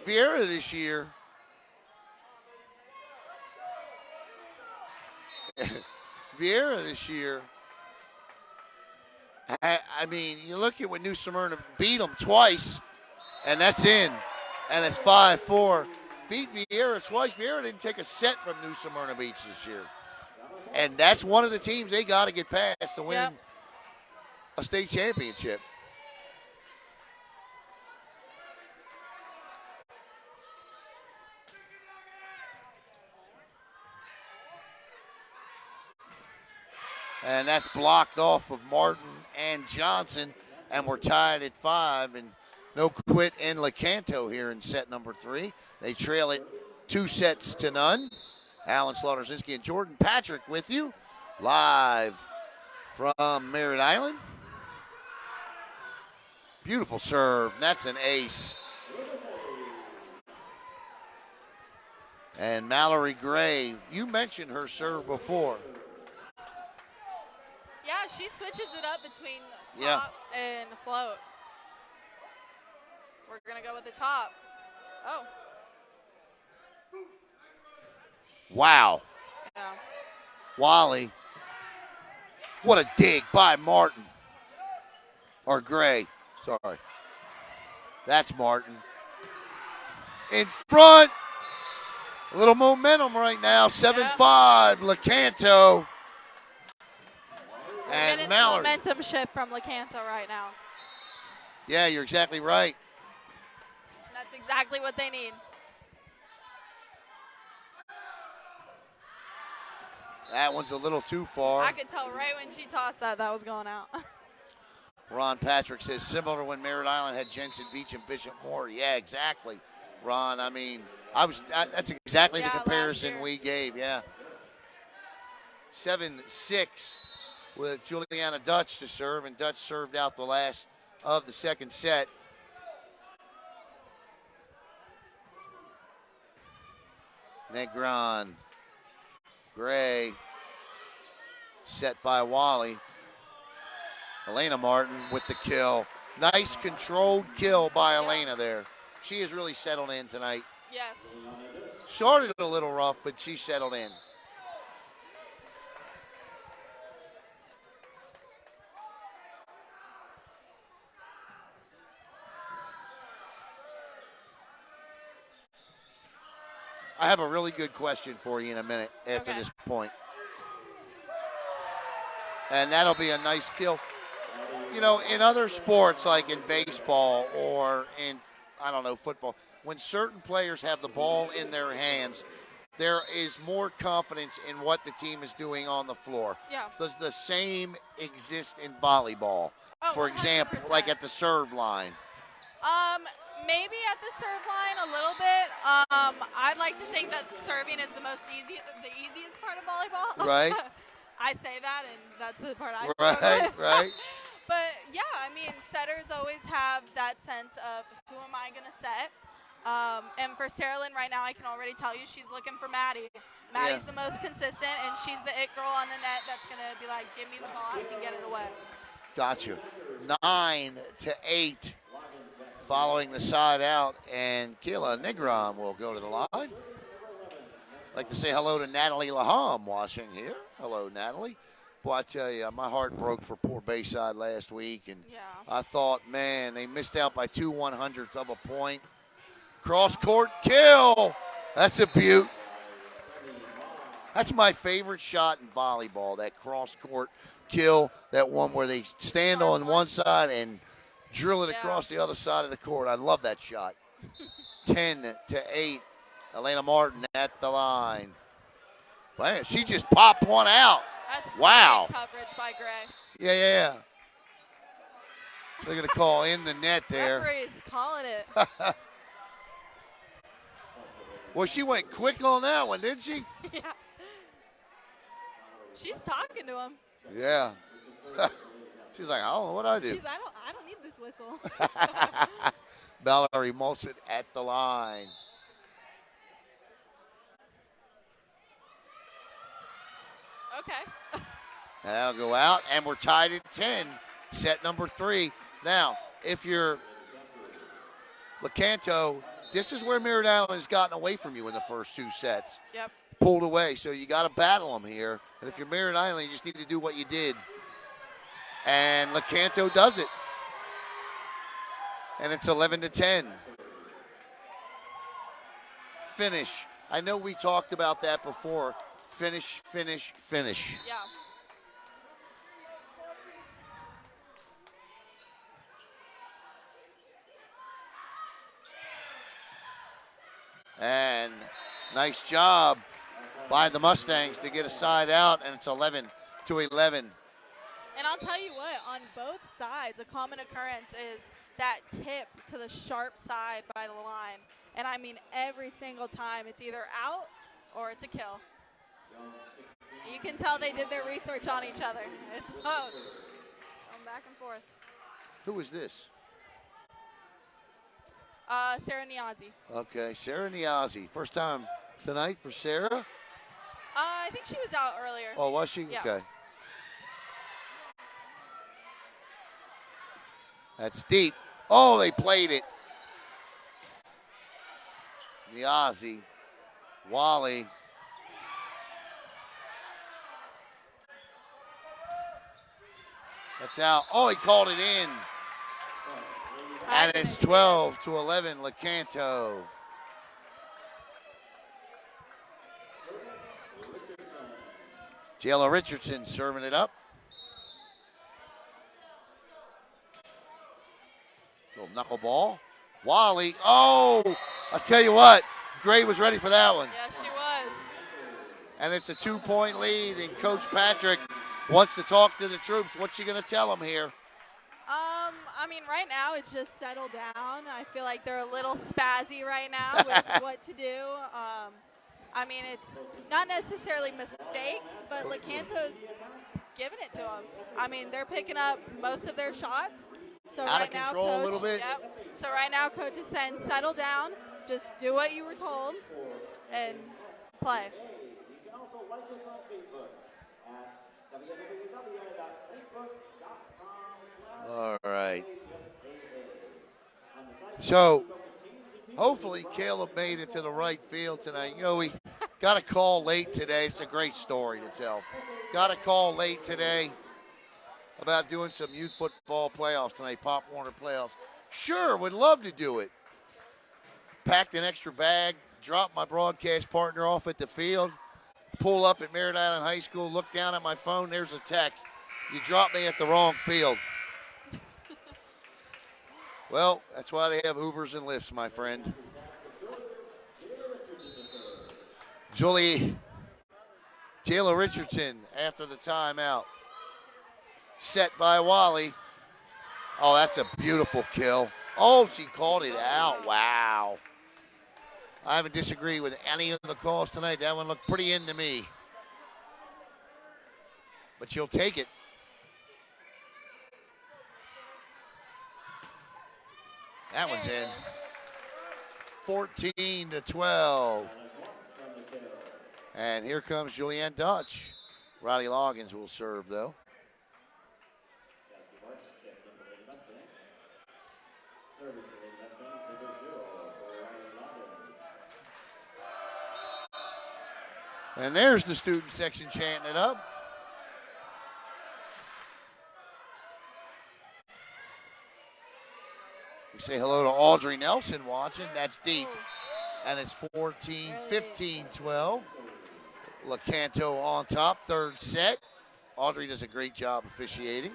Vieira this year, I mean, you look at when New Smyrna beat them twice, and that's in, and it's 5-4. Beat Vieira twice. Vieira didn't take a set from New Smyrna Beach this year. And that's one of the teams they got to get past to win a state championship. And that's blocked off of Martin and Johnson, and we're tied at 5. And no quit in LeCanto here in set number 3. They trail it 2-0. Alan Slaughter-Zinski and Jordan Patrick with you live from Merritt Island. Beautiful serve. That's an ace. And Mallory Gray, you mentioned her serve before. Yeah, she switches it up between top and float. We're going to go with the top. Oh. Wow. Yeah. Wally. What a dig by Martin. Or Gray. Sorry. That's Martin. In front. A little momentum right now. 7-5. LeCanto. And Mallory. Momentum shift from LeCanto right now. Yeah, you're exactly right. That's exactly what they need. That one's a little too far. I could tell right when she tossed that was going out. Ron Patrick says, similar to when Merritt Island had Jensen Beach and Bishop Moore. Yeah, exactly. Ron, I mean, that's exactly the comparison we gave, yeah. 7-6 with Juliana Dutch to serve, and Dutch served out the last of the second set. Negron. Gray. Set by Wally. Elena Martin with the kill. Nice controlled kill by Elena there. She has really settled in tonight. Yes. Started a little rough, but she settled in. I have a really good question for you in a minute after this point. And that'll be a nice kill. You know, in other sports, like in baseball or in, I don't know, football, when certain players have the ball in their hands, there is more confidence in what the team is doing on the floor. Yeah. Does the same exist in volleyball? Oh, for example, 100%. like at the serve line? Maybe at the serve line a little bit. I'd like to think that serving is the easiest part of volleyball. Right. I say that, and that's the part I Right, with. right. But, yeah, I mean, setters always have that sense of who am I going to set? And for Sarah Lynn right now, I can already tell you she's looking for Maddie. Maddie's the most consistent, and she's the it girl on the net that's going to be like, give me the ball, I can get it away. Gotcha. 9-8 following the side out, and Kayla Negron will go to the line. I'd like to say hello to Natalie Laham watching here. Hello, Natalie. Boy, I tell you, my heart broke for poor Bayside last week, and I thought, man, they missed out by 2/100ths of a point. Cross-court kill. That's a beaut. That's my favorite shot in volleyball, that cross-court kill, that one where they stand on one side and drill it across the other side of the court. I love that shot. 10-8. Elena Martin at the line. Man, she just popped one out. That's wow. Great coverage by Gray. Yeah. They're going to call in the net there. Referee's calling it. Well, she went quick on that one, didn't she? Yeah. She's talking to him. Yeah. She's like, I don't know what I do. I don't need this whistle. Valerie Molson at the line. Okay. And that'll go out, and we're tied at 10, set number 3. Now, if you're LeCanto, this is where Merritt Island has gotten away from you in the first 2 sets. Yep. Pulled away, so you got to battle them here. And if you're Merritt Island, you just need to do what you did. And LeCanto does it. And it's 11-10. Finish. I know we talked about that before. Finish. Yeah. And nice job by the Mustangs to get a side out, and it's 11-11. And I'll tell you what, on both sides, a common occurrence is that tip to the sharp side by the line. And I mean, every single time it's either out or it's a kill. You can tell they did their research on each other. It's both. Going back and forth. Who is this? Sarah Niazi. Okay, Sarah Niazi. First time tonight for Sarah? I think she was out earlier. Oh, was she? Yeah. Okay. That's deep. Oh, they played it. Niazi. Wally. That's out. Oh, he called it in. And it's 12-11, LeCanto. Jayla Richardson serving it up. Little knuckleball. Wally. Oh, I'll tell you what. Gray was ready for that one. Yeah, she was. And it's a 2-point lead, and Coach Patrick wants to talk to the troops. What's she going to tell them here? I mean, right now it's just settled down. I feel like they're a little spazzy right now with what to do. I mean, it's not necessarily mistakes, but LeCanto's giving it to them. I mean, they're picking up most of their shots. So Out right of now, control Coach, a little bit. Yep. So right now, Coach is saying, settle down, just do what you were told, and play. You can also like us on Facebook at www.facebook.com/. All right. So, hopefully Caleb made it to the right field tonight. You know, we got a call late today. It's a great story to tell. Got a call late today about doing some youth football playoffs tonight, Pop Warner playoffs. Sure, would love to do it. Packed an extra bag, dropped my broadcast partner off at the field, pull up at Merritt Island High School, look down at my phone, there's a text. You dropped me at the wrong field. Well, that's why they have Ubers and Lyfts, my friend. Jayla Richardson after the timeout. Set by Wally. Oh, that's a beautiful kill. Oh, she called it out. Wow. I haven't disagreed with any of the calls tonight. That one looked pretty in to me. But she'll take it. That one's in. 14-12. And here comes Julianne Dutch. Riley Loggins will serve, though. And there's the student section chanting it up. We say hello to Audrey Nelson watching. That's deep. And it's 14, 15, 12. LeCanto on top, third set. Audrey does a great job officiating.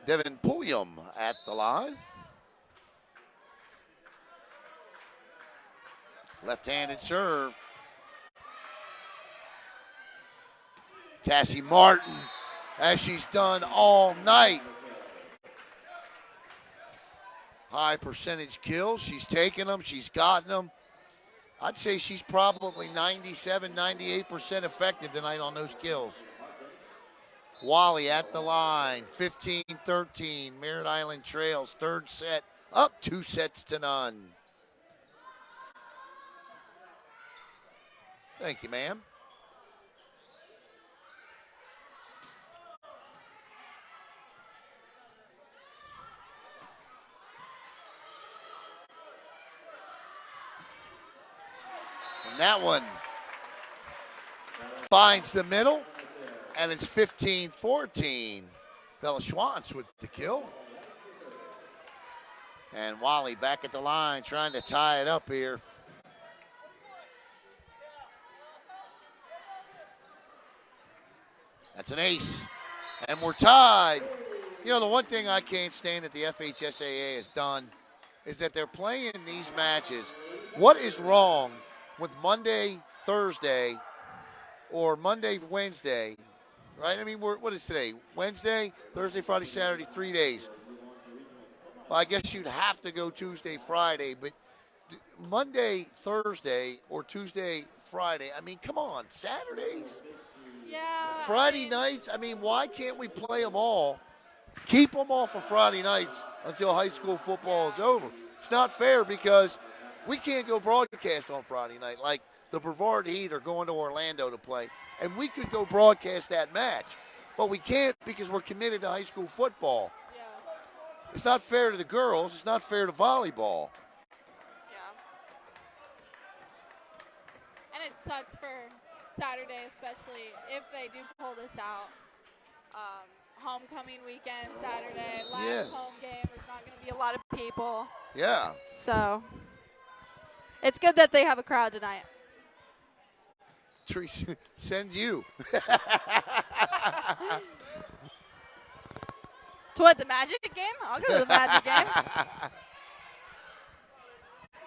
Devin Pulliam at the line. Left-handed serve. Cassie Martin, as she's done all night. High percentage kills. She's taken them. She's gotten them. I'd say she's probably 97, 98% effective tonight on those kills. Wally at the line, 15-13. Merritt Island trails, third set, up 2-0. Thank you, ma'am. And that one finds the middle, and it's 15-14. Bella Schwantz with the kill. And Wally back at the line trying to tie it up here. That's an ace. And we're tied. You know, the one thing I can't stand that the FHSAA has done is that they're playing these matches. What is wrong with Monday, Thursday, or Monday, Wednesday, right? I mean, what is today? Wednesday, Thursday, Friday, Saturday, 3 days. Well, I guess you'd have to go Tuesday, Friday, but Monday, Thursday, or Tuesday, Friday, I mean, come on, Saturdays? Yeah. Friday nights, I mean, why can't we play them all? Keep them all for Friday nights until high school football is over. It's not fair because we can't go broadcast on Friday night. Like the Brevard Heat are going to Orlando to play, and we could go broadcast that match. But we can't because we're committed to high school football. Yeah. It's not fair to the girls. It's not fair to volleyball. Yeah. And it sucks for Saturday, especially if they do pull this out. Homecoming weekend, Saturday, last home game. There's not going to be a lot of people. Yeah. So it's good that they have a crowd tonight. Teresa, send you. To what, the Magic game? I'll go to the Magic game.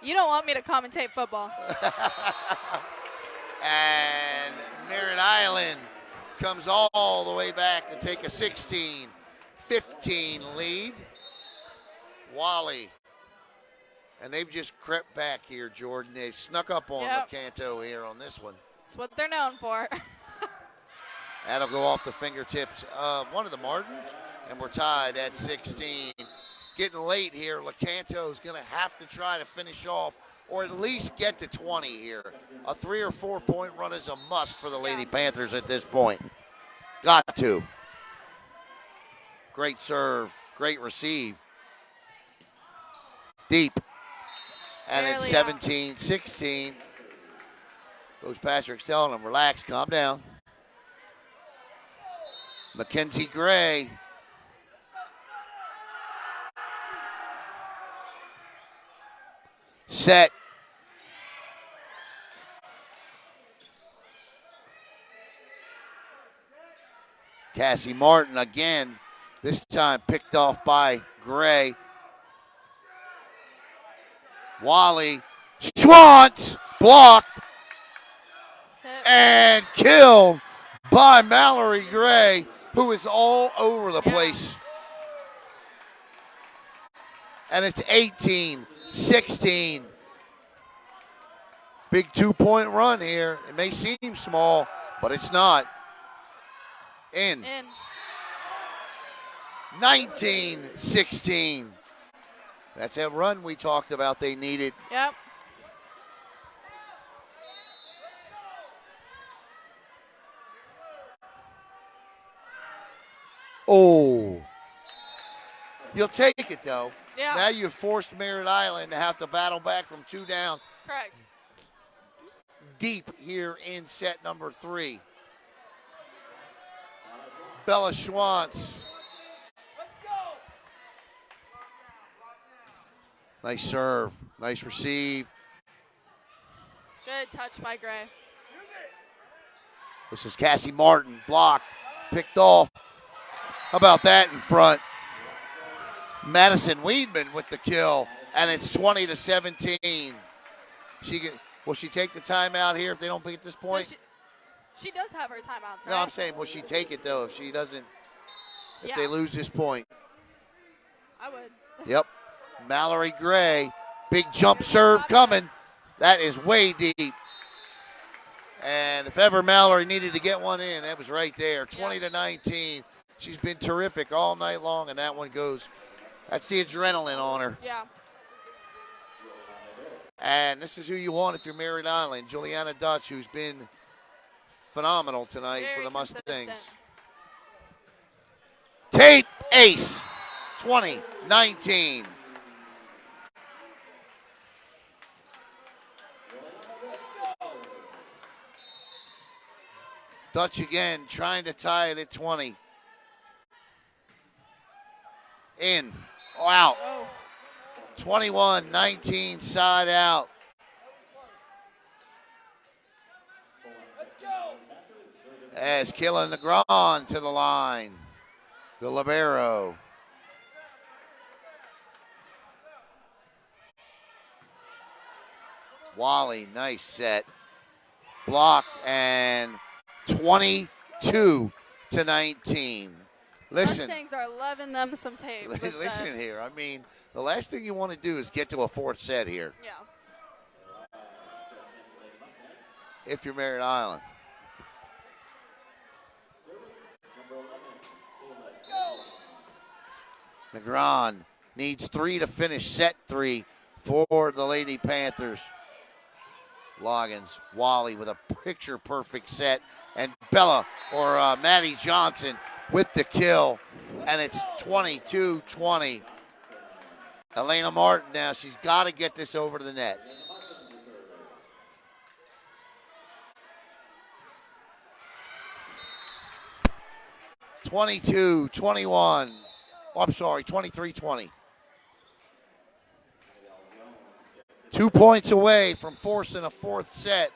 You don't want me to commentate football. And Merritt Island comes all the way back to take a 16-15 lead. Wally. And they've just crept back here, Jordan. They snuck up on LeCanto here on this one. That's what they're known for. That'll go off the fingertips of one of the Martins, and we're tied at 16. Getting late here. LeCanto is going to have to try to finish off or at least get to 20 here. A 3 or 4 point run is a must for the Lady Panthers at this point. Got to. Great serve, great receive. Deep. And it's 17-16. Coach Patrick's telling them, relax, calm down. Mackenzie Gray. Set. Cassie Martin again, this time picked off by Gray. Wally, Schwantz, blocked, and killed by Mallory Gray, who is all over the place. And it's 18-16. Big 2-point run here. It may seem small, but it's not. In. 19-16. That's that run we talked about they needed. Yep. Oh. You'll take it, though. Yeah. Now you've forced Merritt Island to have to battle back from 2 down. Correct. deep here in set number 3. Bella Schwantz. Nice serve, nice receive. Good touch by Gray. This is Cassie Martin, blocked, picked off. How about that in front? Madison Weedman with the kill, and it's 20-17. Will she take the timeout here if they don't pick at this point? She does have her timeouts, right? No, I'm saying, will she take it though if she doesn't? If Yeah. they lose this point? I would. Yep. Mallory Gray, big jump serve coming. That is way deep. And if ever Mallory needed to get one in, that was right there. 20-19. She's been terrific all night long, and that one goes. That's the adrenaline on her. Yeah. And this is who you want if you're Merritt Island. Juliana Dutch, who's been phenomenal tonight for the Mustangs. Tate ace. 20-19. Dutch again trying to tie it at 20. In. Oh, out. 21-19 side out. As Kayla Negron to the line. The libero. Wally, nice set. Blocked and 22-19. Listen. Mustangs are loving them some tape. Listen here. I mean, the last thing you want to do is get to a 4th set here. Yeah. If you're Merritt Island. Negron needs 3 to finish set 3 for the Lady Panthers. Loggins, Wally with a picture-perfect set, and Bella, or Maddie Johnson, with the kill, and it's 22-20. Elena Martin now, she's got to get this over to the net. (22-21). Oh, I'm sorry, 23-20. 2 points away from forcing a 4th set.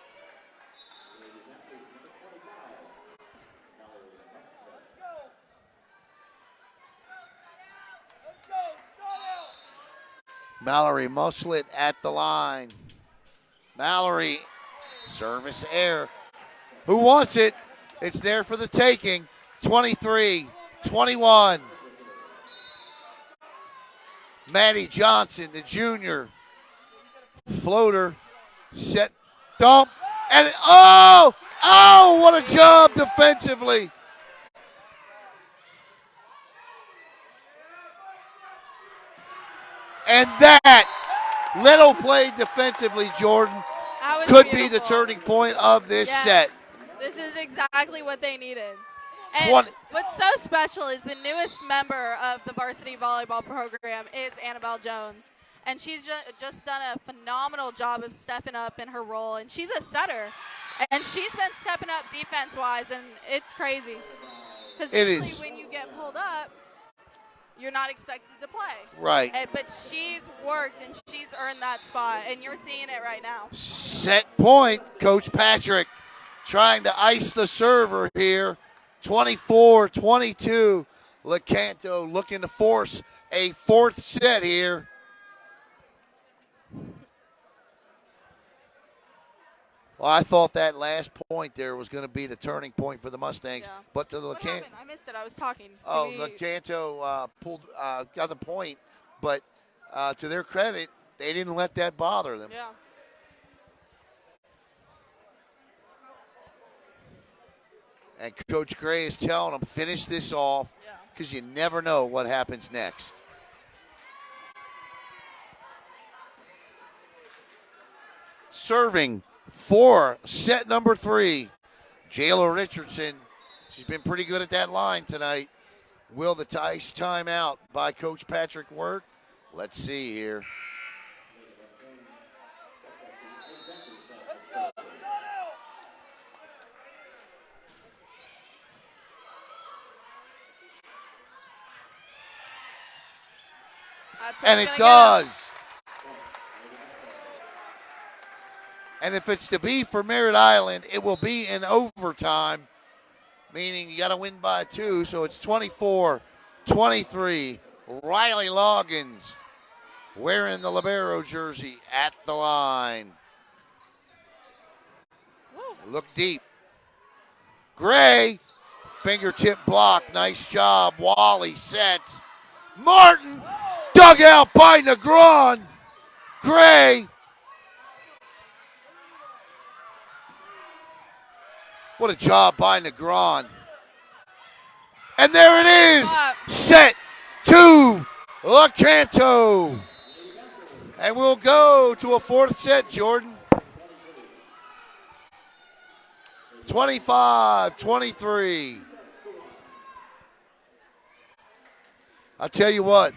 Mallory Muslet at the line. Mallory, service error. Who wants it? It's there for the taking. 23-21. Maddie Johnson, the junior. Floater, set, dump, and oh, what a job defensively. And that little play defensively, Jordan, could be the turning point of this set. This is exactly what they needed. And what's so special is the newest member of the varsity volleyball program is Annabelle Jones. And she's just done a phenomenal job of stepping up in her role. And she's a setter. And she's been stepping up defense-wise, and it's crazy. Because usually when you get pulled up, you're not expected to play. Right. But she's worked, and she's earned that spot. And you're seeing it right now. Set point, Coach Patrick trying to ice the server here. 24-22. LeCanto looking to force a 4th set here. Well, I thought that last point there was going to be the turning point for the Mustangs, but to the LeCanto, I missed it. I was talking. Oh, LeCanto got the point, but to their credit, they didn't let that bother them. Yeah. And Coach Gray is telling them, finish this off, because you never know what happens next. Serving for set number 3, Jayla Richardson. She's been pretty good at that line tonight. Will the ice timeout by Coach Patrick work? Let's see here. That's And what's it going to get him. does. And if it's to be for Merritt Island, it will be in overtime, meaning you got to win by 2. So it's 24-23. Riley Loggins wearing the libero jersey at the line. Woo. Look deep. Gray, fingertip block. Nice job. Wally sets. Martin, dug out by Negron. Gray. What a job by Negron. And there it is. Set 2, LeCanto. And we'll go to a fourth set, Jordan. 25-23. I'll tell you what,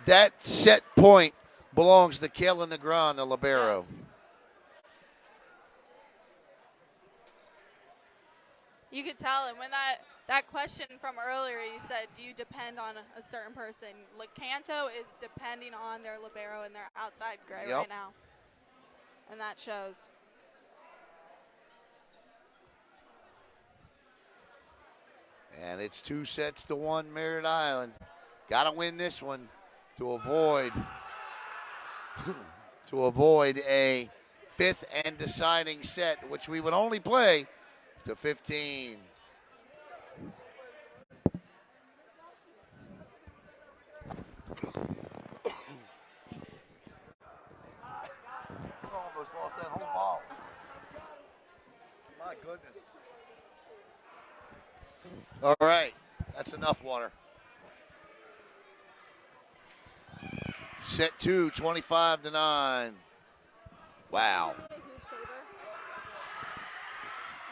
that set point belongs to Kayla Negron, the libero. Yes. You could tell, and when that question from earlier, you said, do you depend on a certain person? LeCanto is depending on their libero and their outside gray right now, and that shows. And it's 2-1 Merritt Island. Got to win this one to avoid a fifth and deciding set, which we would only play to 15. Almost lost that whole ball. My goodness. All right, that's enough water. Set 2, 25-9. Wow.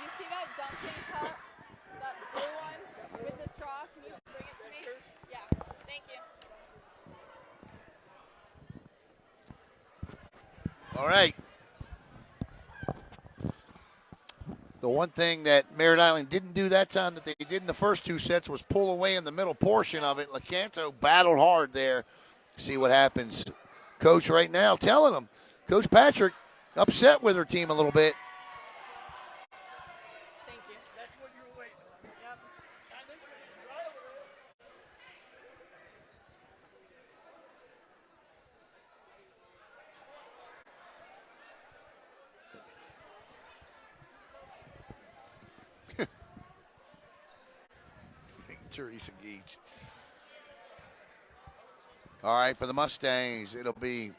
You see that dunking cup, that blue one with the straw? Can you bring it to me? Yeah, thank you. All right. The one thing that Merritt Island didn't do that time that they did in the first 2 sets was pull away in the middle portion of it. LeCanto battled hard there. See what happens. Coach right now telling them, Coach Patrick upset with her team a little bit. Thank you. That's what you were waiting on. Yep. I think right over Teresa Geach. All right, for the Mustangs, it'll be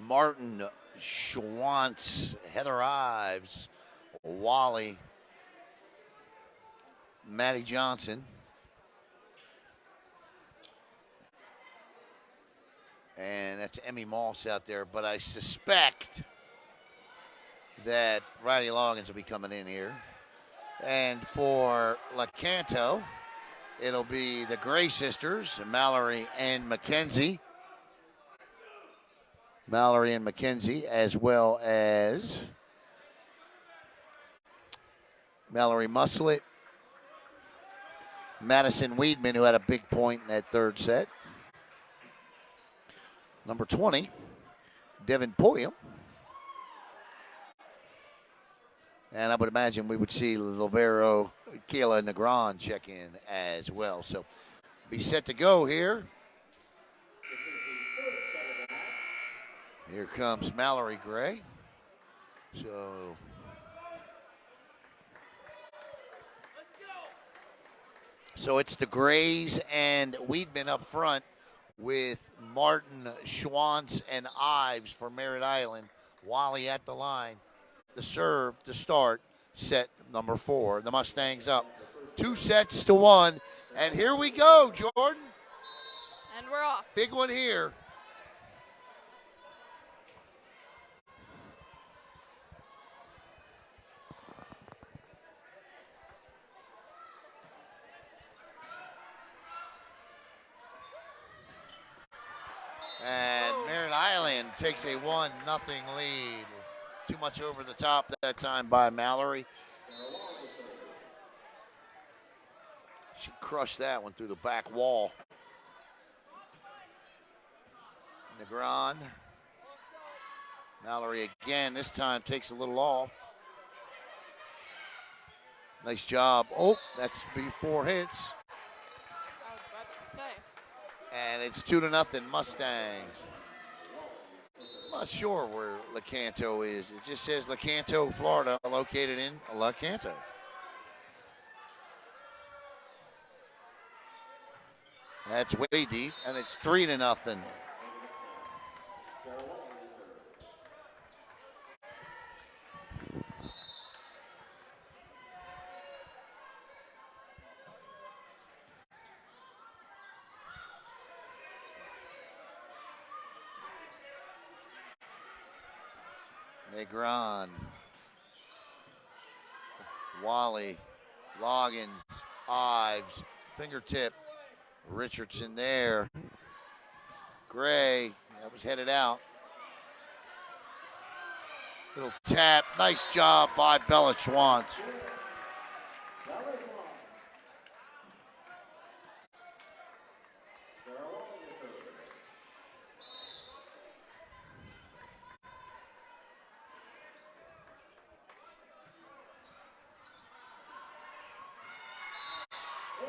Martin Schwantz, Heather Ives, Wally, Maddie Johnson, and that's Emmy Moss out there. But I suspect that Riley Loggins will be coming in here. And for LeCanto, it'll be the Gray sisters, Mallory and Mackenzie. Mallory and Mackenzie, as well as Mallory Muslet, Madison Weedman, who had a big point in that third set. Number 20, Devin Pulliam. And I would imagine we would see libero Kayla Negron check in as well. So be set to go here. Here comes Mallory Gray. So it's the Grays and Weedman up front with Martin, Schwantz, and Ives for Merritt Island. Wally at the line. The serve to start set number 4. The Mustangs up 2-1. And here we go, Jordan. And we're off. Big one here. And Merritt Island takes a 1-0 lead. Too much over the top that time by Mallory. She crushed that one through the back wall. Negron. Mallory again, this time takes a little off. Nice job. Oh, that's before hits. I was about to say. And it's 2-0 Mustangs. I'm not sure where LeCanto is. It just says LeCanto, Florida, located in LeCanto. That's way deep, and it's 3-0. Negron, Wally, Loggins, Ives, fingertip, Richardson there. Gray, that was headed out. Little tap, nice job by Bella Schwantz.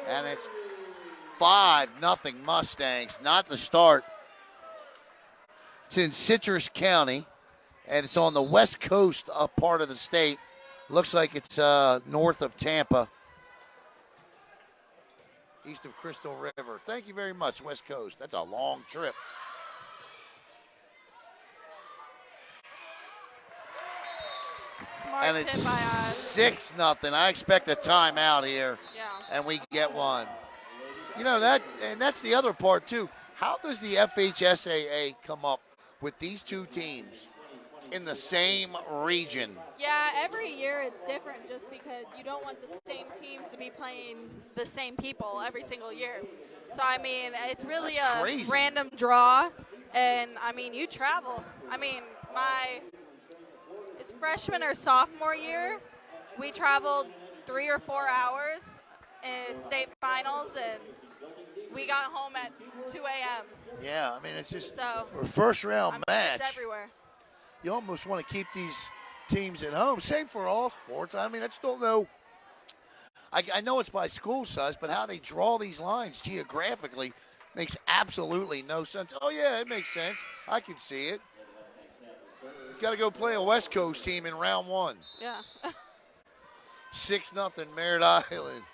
And it's 5-0 Mustangs. Not the start. It's in Citrus County, and it's on the west coast part of the state. Looks like it's north of Tampa, east of Crystal River. Thank you very much, West Coast. That's a long trip. Smart And hit it's by us. 6-0. I expect a timeout here, Yeah. and we get one. You know, that's the other part, too. How does the FHSAA come up with these two teams in the same region? Yeah, every year it's different just because you don't want the same teams to be playing the same people every single year. So, I mean, it's really That's a crazy. random draw. And, I mean, you travel. I mean, it's freshman or sophomore year, we traveled 3 or 4 hours in state finals, and we got home at 2 a.m. Yeah, I mean, it's just So, for a first-round match. It's everywhere. You almost want to keep these teams at home. Same for all sports. I mean, I just don't know. I know it's by school size, but how they draw these lines geographically makes absolutely no sense. Oh, yeah, it makes sense. I can see it. Got to go play a West Coast team in round one. Yeah. 6-0 Merritt Island.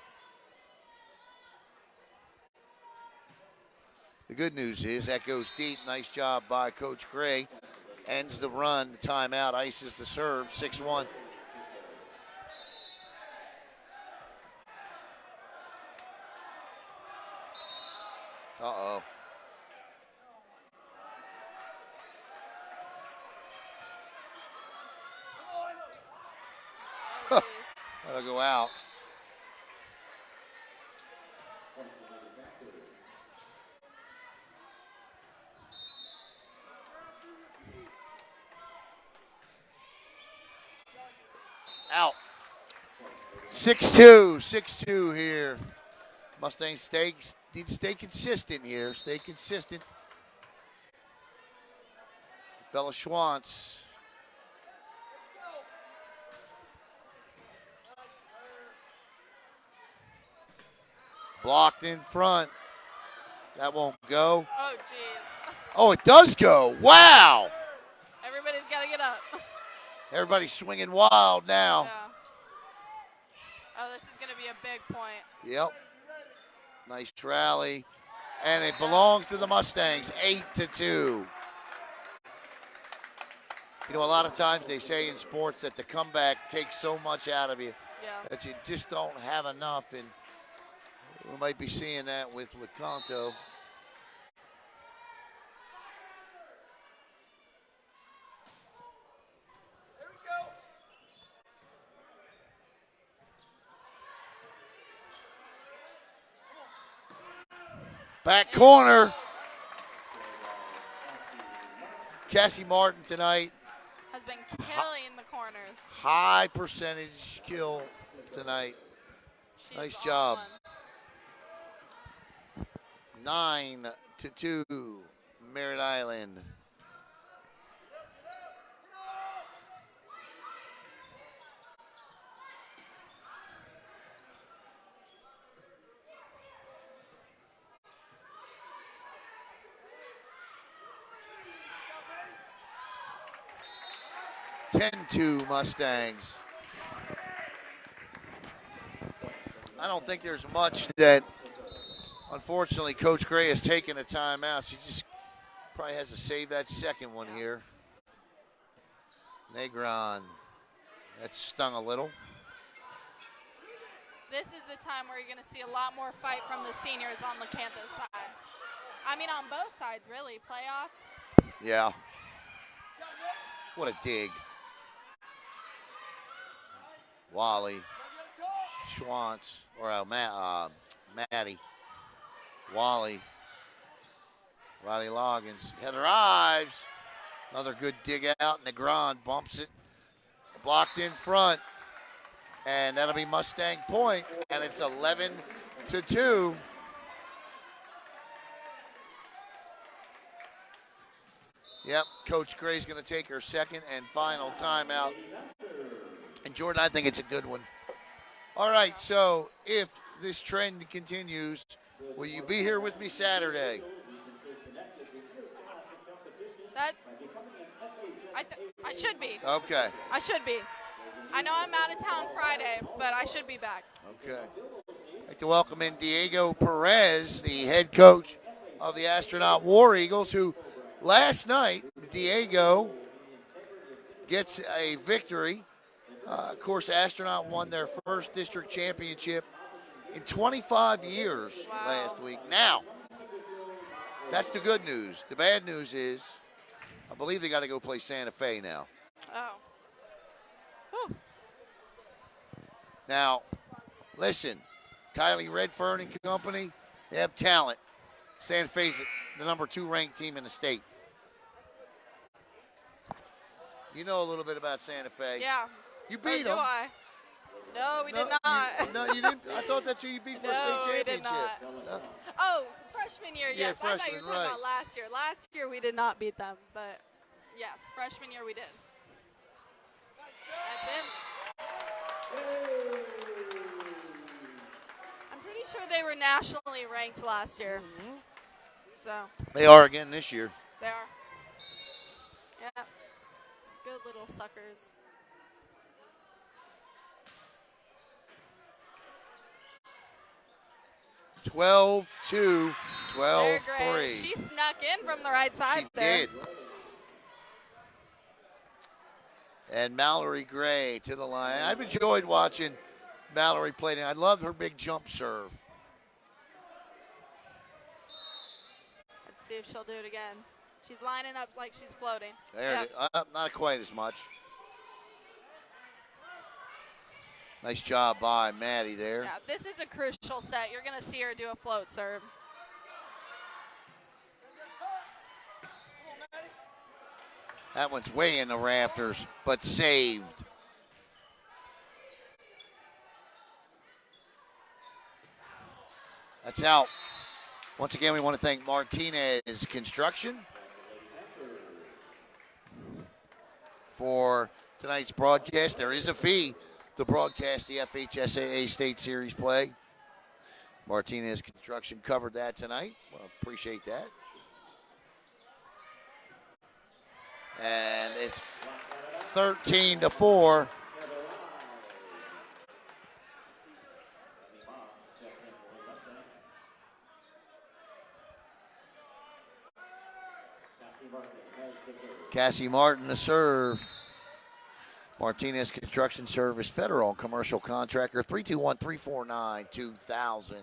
The good news is that goes deep. Nice job by Coach Gray. Ends the run. The timeout. Ices the serve. 6-1. Uh-oh. That'll go out. Out. 6-2 here. Mustangs need to stay consistent here. Stay consistent. Bella Schwantz. Blocked in front. That won't go. Oh, jeez. Oh, it does go. Wow. Everybody's got to get up. Everybody's swinging wild now. Yeah. Oh, this is going to be a big point. Yep. Nice rally. And it belongs to the Mustangs, 8-2. You know, a lot of times they say in sports that the comeback takes so much out of you that you just don't have enough. And we might be seeing that with LeCanto. Back corner. Cassie Martin tonight. Has been killing the corners. High percentage kill tonight. Nice job. 9-2. Merritt Island. (10-2) Mustangs. I don't think there's much that, unfortunately, Coach Gray has taken a timeout. She just probably has to save that second one here. Negron. That stung a little. This is the time where you're going to see a lot more fight from the seniors on LECANTO's side. I mean, on both sides, really. Playoffs. Yeah. What a dig. Wally. Schwantz. Or Maddie. Wally. Riley Loggins. Heather Ives. Another good dig out. Negron bumps it. Blocked in front. And that'll be Mustang point. And it's 11-2. Yep, Coach Gray's going to take her second and final timeout. And Jordan, I think it's a good one. All right, so if this trend continues, will you be here with me Saturday? I should be. Okay. I should be. I know I'm out of town Friday, but I should be back. Okay. I'd like to welcome in Diego Perez, the head coach of the Astronaut War Eagles, who last night, Diego gets a victory. Of course, Astronaut won their first district championship in 25 years last week. Now, that's the good news. The bad news is, I believe they got to go play Santa Fe now. Oh. Whew. Now, listen, Kylie Redfern and company, they have talent. Santa Fe's the number 2 ranked team in the state. You know a little bit about Santa Fe. Yeah. You beat them. Do I? No, we did not. No, you didn't. I thought that's who you beat for a state championship. No, we did not. No? Oh, freshman year, Yeah, yes. I thought you freshman, were talking right. about last year. Last year we did not beat them, but yes, freshman year we did. That's it. I'm pretty sure they were nationally ranked last year. So. They are again this year. They are. Yeah. Good little suckers. (12-2), 12-3. She snuck in from the right side there. She did. And Mallory Gray to the line. I've enjoyed watching Mallory play. I love her big jump serve. Let's see if she'll do it again. She's lining up like she's floating. There it is. Not quite as much. Nice job by Maddie there. Yeah, this is a crucial set. You're going to see her do a float serve. That one's way in the rafters, but saved. That's out. Once again, we want to thank Martinez Construction for tonight's broadcast. There is a fee to broadcast the FHSAA State Series play. Martinez Construction covered that tonight. Well, appreciate that. And it's 13-4. Cassie Martin to serve. Martinez Construction Service, Federal Commercial Contractor, 321-349-2000.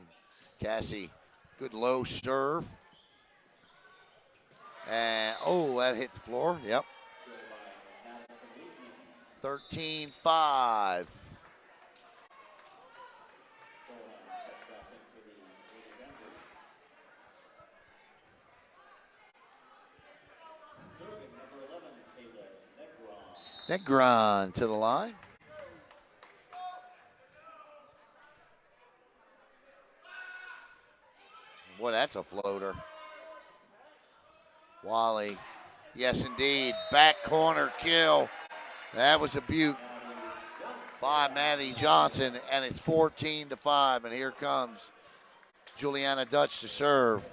Cassie, good low serve. And, that hit the floor. Yep. 13-5. Negron to the line. Boy, that's a floater. Wally. Yes, indeed. Back corner kill. That was a beaut by Maddie Johnson, and it's 14-5. And here comes Juliana Dutch to serve.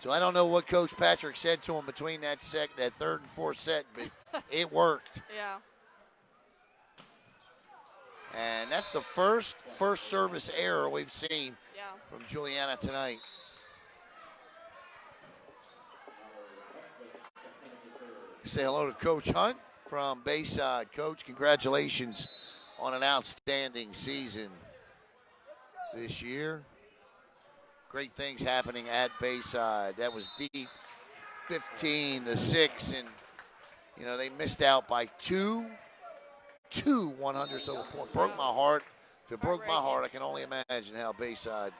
So I don't know what Coach Patrick said to him between that third and fourth set, but it worked. Yeah. And that's the first service error we've seen from Juliana tonight. Say hello to Coach Hunt from Bayside. Coach, congratulations on an outstanding season this year. Great things happening at Bayside. That was deep, 15-6, and they missed out by two 100ths of a point. Broke my heart. If it broke my heart, I can only imagine how Bayside.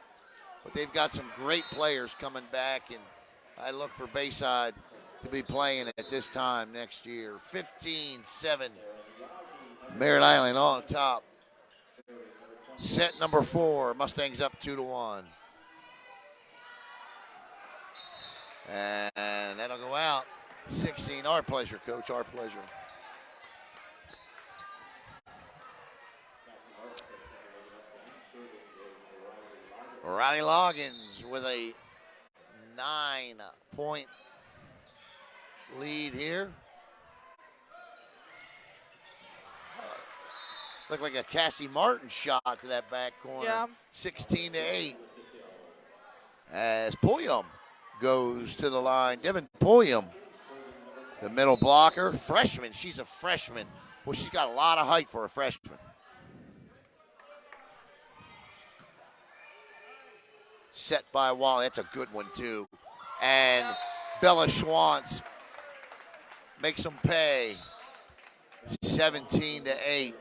But they've got some great players coming back, and I look for Bayside to be playing at this time next year. 15-7. Merritt Island on top. Set number 4. Mustangs up 2-1. And that'll go out. 16. Our pleasure, Coach. Our pleasure. Ronnie Loggins with a 9-point lead here. Looked like a Cassie Martin shot to that back corner. Yeah. 16-8. As Pulliam goes to the line. Devin Pulliam, the middle blocker. Freshman. She's a freshman. Well, she's got a lot of height for a freshman. Set by Wally. That's a good one, too. And Bella Schwantz makes them pay. 17-8.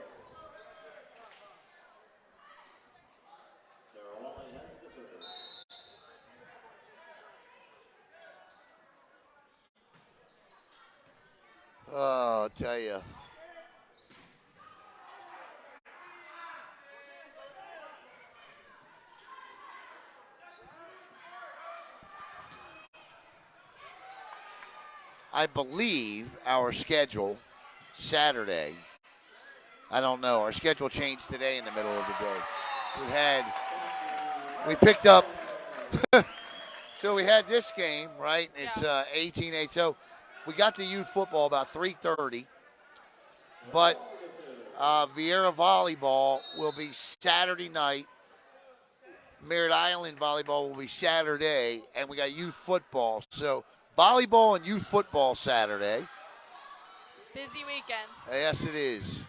Oh, I'll tell you. I believe our schedule Saturday, I don't know, our schedule changed today in the middle of the day. We picked up, so we had this game, right? It's 18-8. So we got the youth football about 3:30, but Vieira volleyball will be Saturday night. Merritt Island volleyball will be Saturday, and we got youth football. So volleyball and youth football Saturday. Busy weekend. Yes, it is.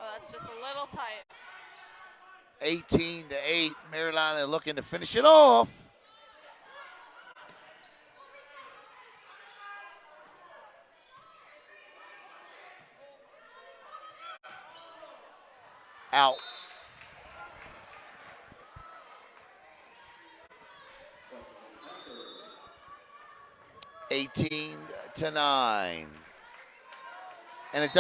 Oh, that's just a little tight. 18-8. Merritt Island looking to finish it off. Out. $18-9. And it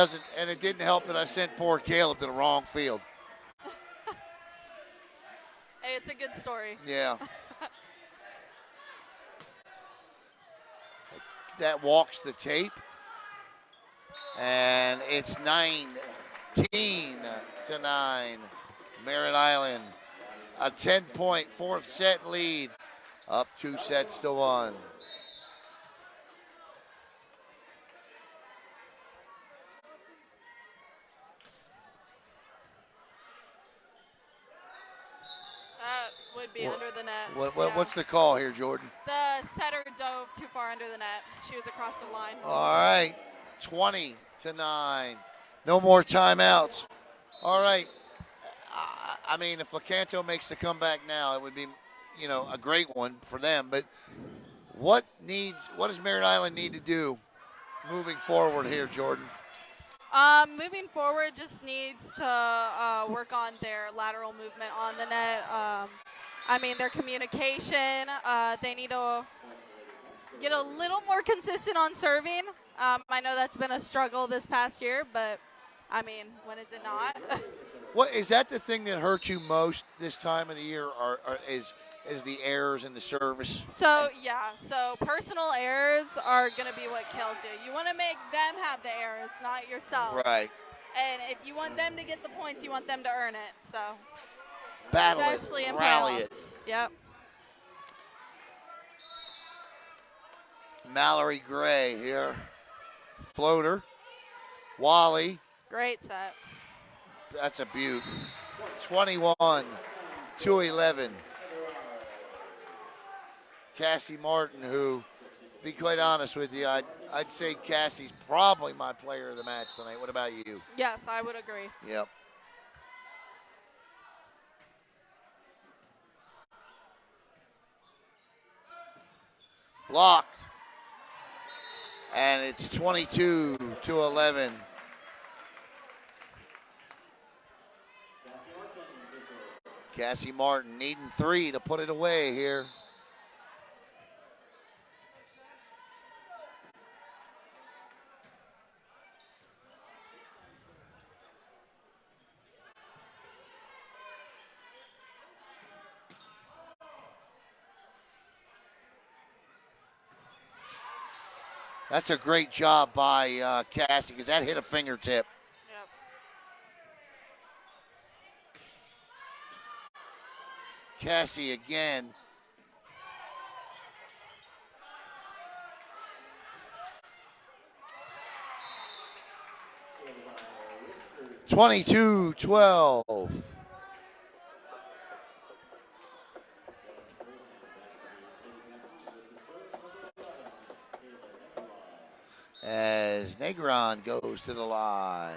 didn't help that I sent poor Caleb to the wrong field. Hey, it's a good story. Yeah. That walks the tape. And it's 19-9. Merritt Island. A 10-point fourth set lead. Up 2-1. Would be under the net. What's the call here, Jordan? The setter dove too far under the net. She was across the line. All right, 20-9. No more timeouts. All right. I mean, if LECANTO makes the comeback now, it would be, a great one for them. But what does Merritt Island need to do moving forward here, Jordan? Moving forward, just needs to work on their lateral movement on the net. Their communication. They need to get a little more consistent on serving. I know that's been a struggle this past year, but, when is it not? What is that the thing that hurts you most this time of the year, or is the errors in the service? So personal errors are gonna be what kills you. You want to make them have the errors, not yourself. Right. And if you want them to get the points, you want them to earn it. So Battle it, especially in rally it. playoffs. Yep. Mallory Gray here. Floater. Wally. Great set. That's a beaut. 21-11. Cassie Martin, who, to be quite honest with you, I'd say Cassie's probably my player of the match tonight. What about you? Yes, I would agree. Yep. Blocked. And it's 22-11. Cassie Martin needing 3 to put it away here. That's a great job by Cassie because that hit a fingertip. Yep. Cassie again. (22-12). As Negron goes to the line.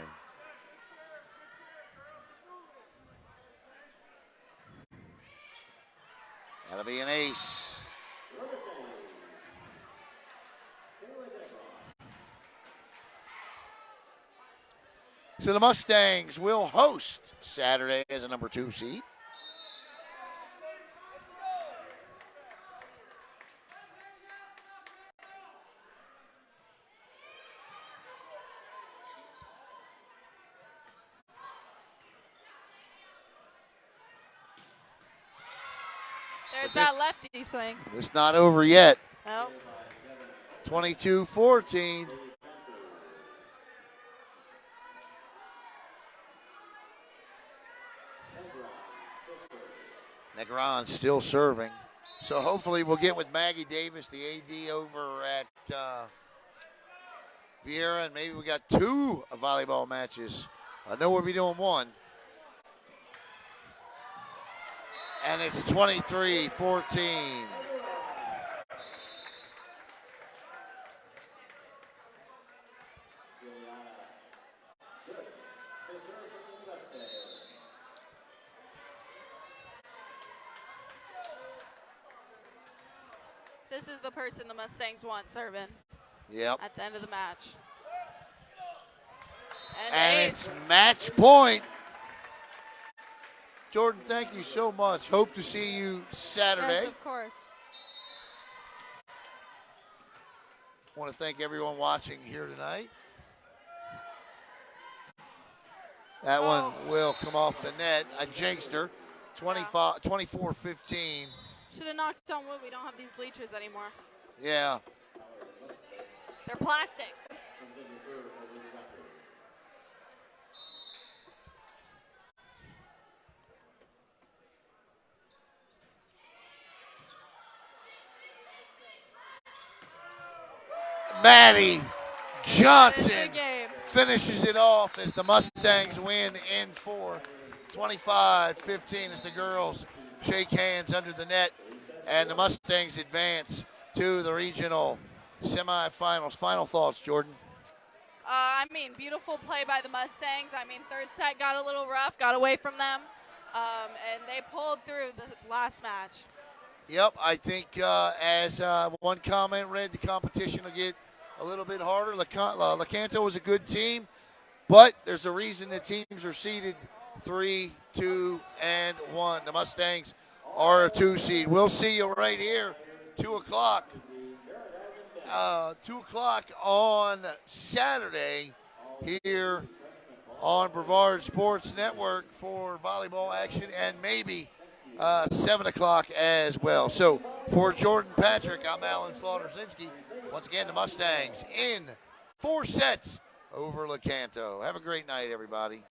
That'll be an ace. So the Mustangs will host Saturday as a number 2 seed. There's that lefty swing. It's not over yet. Nope. 22-14. Negron still serving. So hopefully we'll get with Maggie Davis, the AD over at Vieira, and maybe we got 2 volleyball matches. I know we'll be doing 1. And it's 23-14. This is the person the Mustangs want serving. Yep. At the end of the match. And it's match point. Jordan, thank you so much. Hope to see you Saturday. Yes, of course. I want to thank everyone watching here tonight. That one will come off the net. I jinxed her. 24-15. Should have knocked on wood. We don't have these bleachers anymore. Yeah. They're plastic. Maddie Johnson Good game. finishes it off as the Mustangs win in 4. 25-15 as the girls shake hands under the net, and the Mustangs advance to the regional semifinals. Final thoughts, Jordan? Beautiful play by the Mustangs. Third set got a little rough, got away from them, and they pulled through the last match. Yep, I think as one comment read, the competition will get a little bit harder. LECANTO is a good team, but there's a reason the teams are seeded 3, 2, and 1. The Mustangs are a 2 seed. We'll see you right here, 2 o'clock. 2 o'clock on Saturday here on Brevard Sports Network for volleyball action and maybe 7 o'clock as well. So for Jordan Patrick, I'm Alan Slaughter-Zinski. Once again, the Mustangs in 4 sets over LeCanto. Have a great night, everybody.